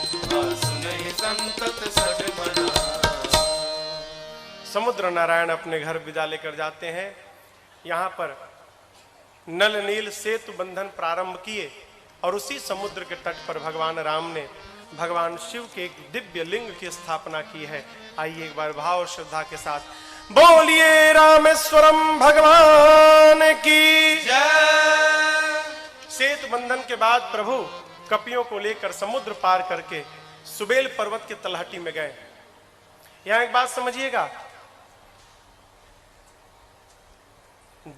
S2: सुनहि संतत सठ मना।
S1: समुद्र नारायण अपने घर विदा लेकर जाते हैं। यहाँ पर नल नील सेतु बंधन प्रारंभ किए और उसी समुद्र के तट पर भगवान राम ने भगवान शिव के एक दिव्य लिंग की स्थापना की है। आइए एक बार भाव और श्रद्धा के साथ बोलिए रामेश्वरम भगवान की
S2: जय।
S1: सेतु बंधन के बाद प्रभु कपियों को लेकर समुद्र पार करके सुबेल पर्वत के तलहटी में गए। यहां एक बात समझिएगा,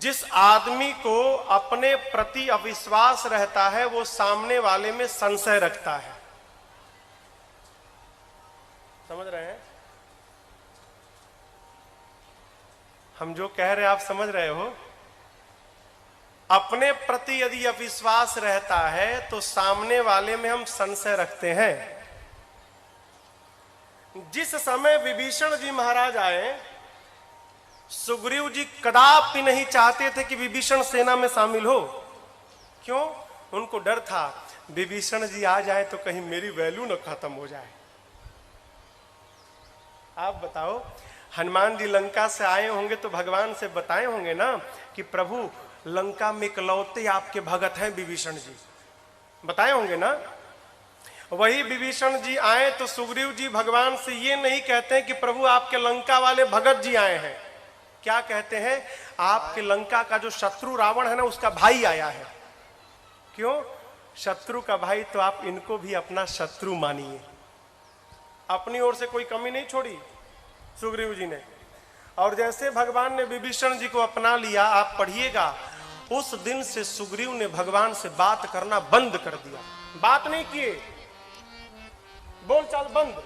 S1: जिस आदमी को अपने प्रति अविश्वास रहता है वो सामने वाले में संशय रखता है। समझ रहे हैं? हम जो कह रहे हैं आप समझ रहे हो? अपने प्रति यदि अविश्वास रहता है तो सामने वाले में हम संशय रखते हैं। जिस समय विभीषण जी महाराज आए, सुग्रीव जी कदापि नहीं चाहते थे कि विभीषण सेना में शामिल हो। क्यों? उनको डर था विभीषण जी आ जाए तो कहीं मेरी वैल्यू न खत्म हो जाए। आप बताओ, हनुमान जी लंका से आए होंगे तो भगवान से बताए होंगे ना कि प्रभु लंका में इकलौते आपके भगत हैं विभीषण जी, बताए होंगे ना। वही विभीषण जी आए तो सुग्रीव जी भगवान से ये नहीं कहते हैं कि प्रभु आपके लंका वाले भगत जी आए हैं। क्या कहते हैं? आपके लंका का जो शत्रु रावण है ना उसका भाई आया है। क्यों? शत्रु का भाई तो आप इनको भी अपना शत्रु मानिए। अपनी ओर से कोई कमी नहीं छोड़ी सुग्रीव जी ने। और जैसे भगवान ने विभीषण जी को अपना लिया, आप पढ़िएगा, उस दिन से सुग्रीव ने भगवान से बात करना बंद कर दिया। बात नहीं किए, बोलचाल बंद।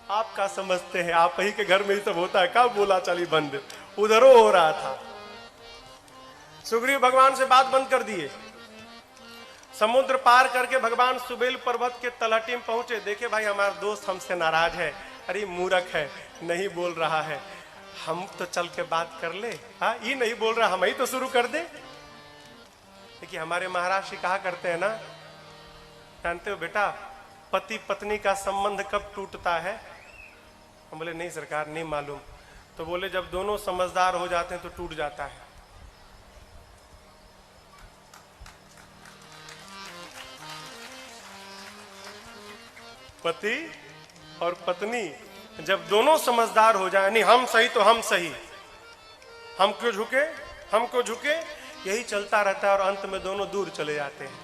S1: आप क्या समझते हैं आप ही के घर में ही सब होता है? कब बोला चाली बंद? उधरों हो रहा था। सुग्रीव भगवान से बात बंद कर दिए। समुद्र पार करके भगवान सुबेल पर्वत के तलहटी में पहुंचे। देखे भाई हमारा दोस्त हमसे नाराज है, अरे मूर्ख है, नहीं बोल रहा है, हम तो चल के बात कर ले। हाँ, ये नहीं बोल रहा, हम ही तो शुरू कर दे। देखिए हमारे महाराज जी कहा करते हैं ना, जानते हो बेटा पति पत्नी का संबंध कब टूटता है? हम बोले नहीं सरकार नहीं मालूम। तो बोले जब दोनों समझदार हो जाते हैं तो टूट जाता है। पति और पत्नी जब दोनों समझदार हो जाए, नहीं हम सही तो हम सही, हम क्यों झुके, हम क्यों झुके, यही चलता रहता है और अंत में दोनों दूर चले जाते हैं।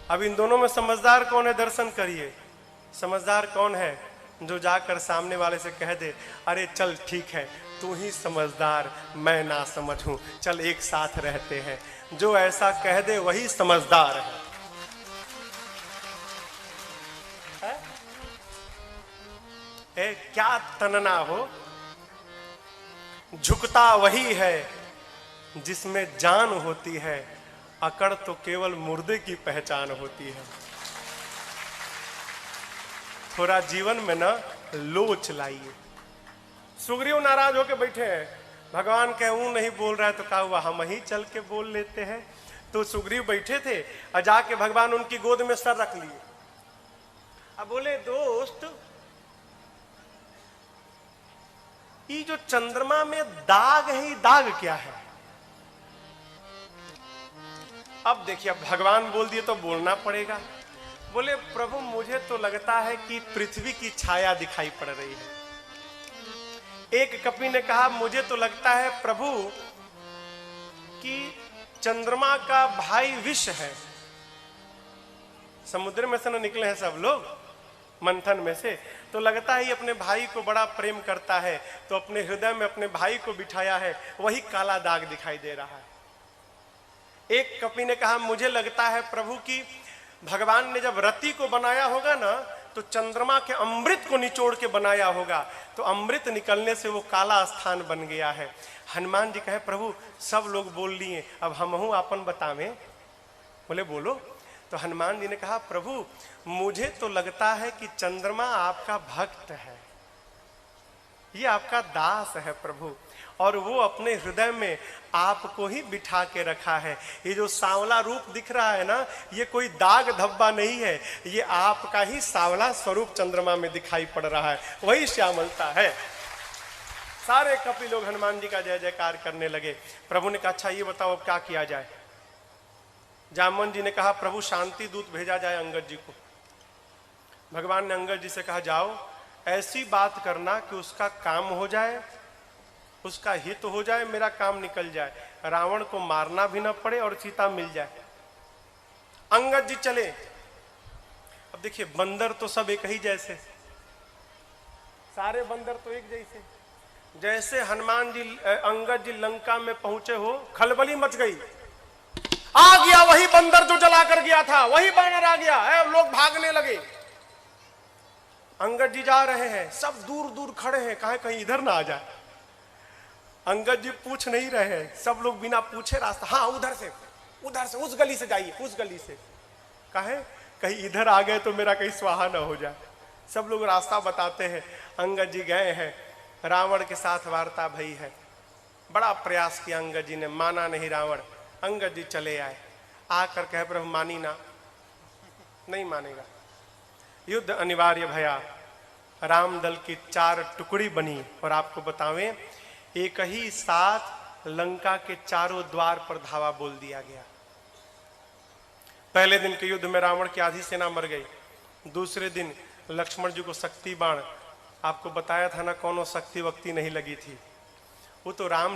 S1: अब इन दोनों में समझदार कौन है, दर्शन करिए। समझदार कौन है, जो जाकर सामने वाले से कह दे, अरे चल ठीक है, तू ही समझदार, मैं ना समझ हूं, चल एक साथ रहते हैं। जो ऐसा कह दे वही समझदार है। क्या तनना हो, झुकता वही है जिसमें जान होती है, अकड़ तो केवल मुर्दे की पहचान होती है। थोड़ा जीवन में ना लोच लाइए। सुग्रीव नाराज होके बैठे हैं, भगवान कहे ऊं नहीं बोल रहा है, तो कहा हुआ हम ही चल के बोल लेते हैं। तो सुग्रीव बैठे थे और जाके भगवान उनकी गोद में सर रख लिए। अब बोले दोस्त, ये जो चंद्रमा में दाग है, ये दाग क्या है? अब देखिए, अब भगवान बोल दिए तो बोलना पड़ेगा। बोले प्रभु मुझे तो लगता है कि पृथ्वी की छाया दिखाई पड़ रही है। एक कपि ने कहा मुझे तो लगता है प्रभु कि चंद्रमा का भाई विष है। समुद्र में से न निकले हैं सब लोग, मंथन में से, तो लगता है ये अपने भाई को बड़ा प्रेम करता है, तो अपने हृदय में अपने भाई को बिठाया है, वही काला दाग दिखाई दे रहा है। एक कपि ने कहा मुझे लगता है प्रभु कि भगवान ने जब रति को बनाया होगा ना, तो चंद्रमा के अमृत को निचोड़ के बनाया होगा, तो अमृत निकलने से वो काला स्थान बन गया है। हनुमान जी कहे प्रभु सब लोग बोल लिए, अब हमहू आपन बतावें। बोले बोलो। तो हनुमान जी ने कहा प्रभु मुझे तो लगता है कि चंद्रमा आपका भक्त है, ये आपका दास है प्रभु, और वो अपने हृदय में आपको ही बिठा के रखा है। ये जो सांवला रूप दिख रहा है ना, ये कोई दाग धब्बा नहीं है, ये आपका ही सांवला स्वरूप चंद्रमा में दिखाई पड़ रहा है, वही श्यामलता है। सारे कपि लोग हनुमान जी का जय जयकार करने लगे। प्रभु ने कहा अच्छा ये बताओ अब क्या किया जाए। जामवन जी ने कहा प्रभु शांति दूत भेजा जाए अंगद जी को। भगवान ने अंगद जी से कहा जाओ ऐसी बात करना कि उसका काम हो जाए, उसका हित हो जाए, मेरा काम निकल जाए, रावण को मारना भी न पड़े और सीता मिल जाए। अंगद जी चले। अब देखिए बंदर तो सब एक ही जैसे, सारे बंदर तो एक जैसे। जैसे हनुमान जी अंगद जी लंका में पहुंचे हो, खलबली मच गई। आ गया वही बंदर जो जला कर गया था, वही बानर आ गया, लोग भागने लगे। अंगद जी जा रहे हैं, सब दूर दूर खड़े हैं, कहे कहीं इधर ना आ जाए। अंगद जी पूछ नहीं रहे हैं, सब लोग बिना पूछे रास्ता, हाँ उधर से उस गली से जाइए, उस गली से। कहे कहीं इधर आ गए तो मेरा कहीं स्वाहा न हो जाए। सब लोग रास्ता बताते हैं। अंगद जी गए हैं, रावण के साथ वार्ता भई है। बड़ा प्रयास किया अंगद जी ने, माना नहीं रावण। अंगद जी चले आए, आकर कहे प्रभु मानी ना, नहीं मानेगा। युद्ध अनिवार्य भया, राम दल की 4 टुकड़ी बनी, और आपको बतावें एक ही साथ लंका के चारों द्वार पर धावा बोल दिया गया। पहले दिन के युद्ध में रावण की आधी सेना मर गई। दूसरे दिन लक्ष्मण जी को शक्ति बाण, आपको बताया था ना, कोनो शक्ति वक्ति नहीं लगी थी, वो तो राम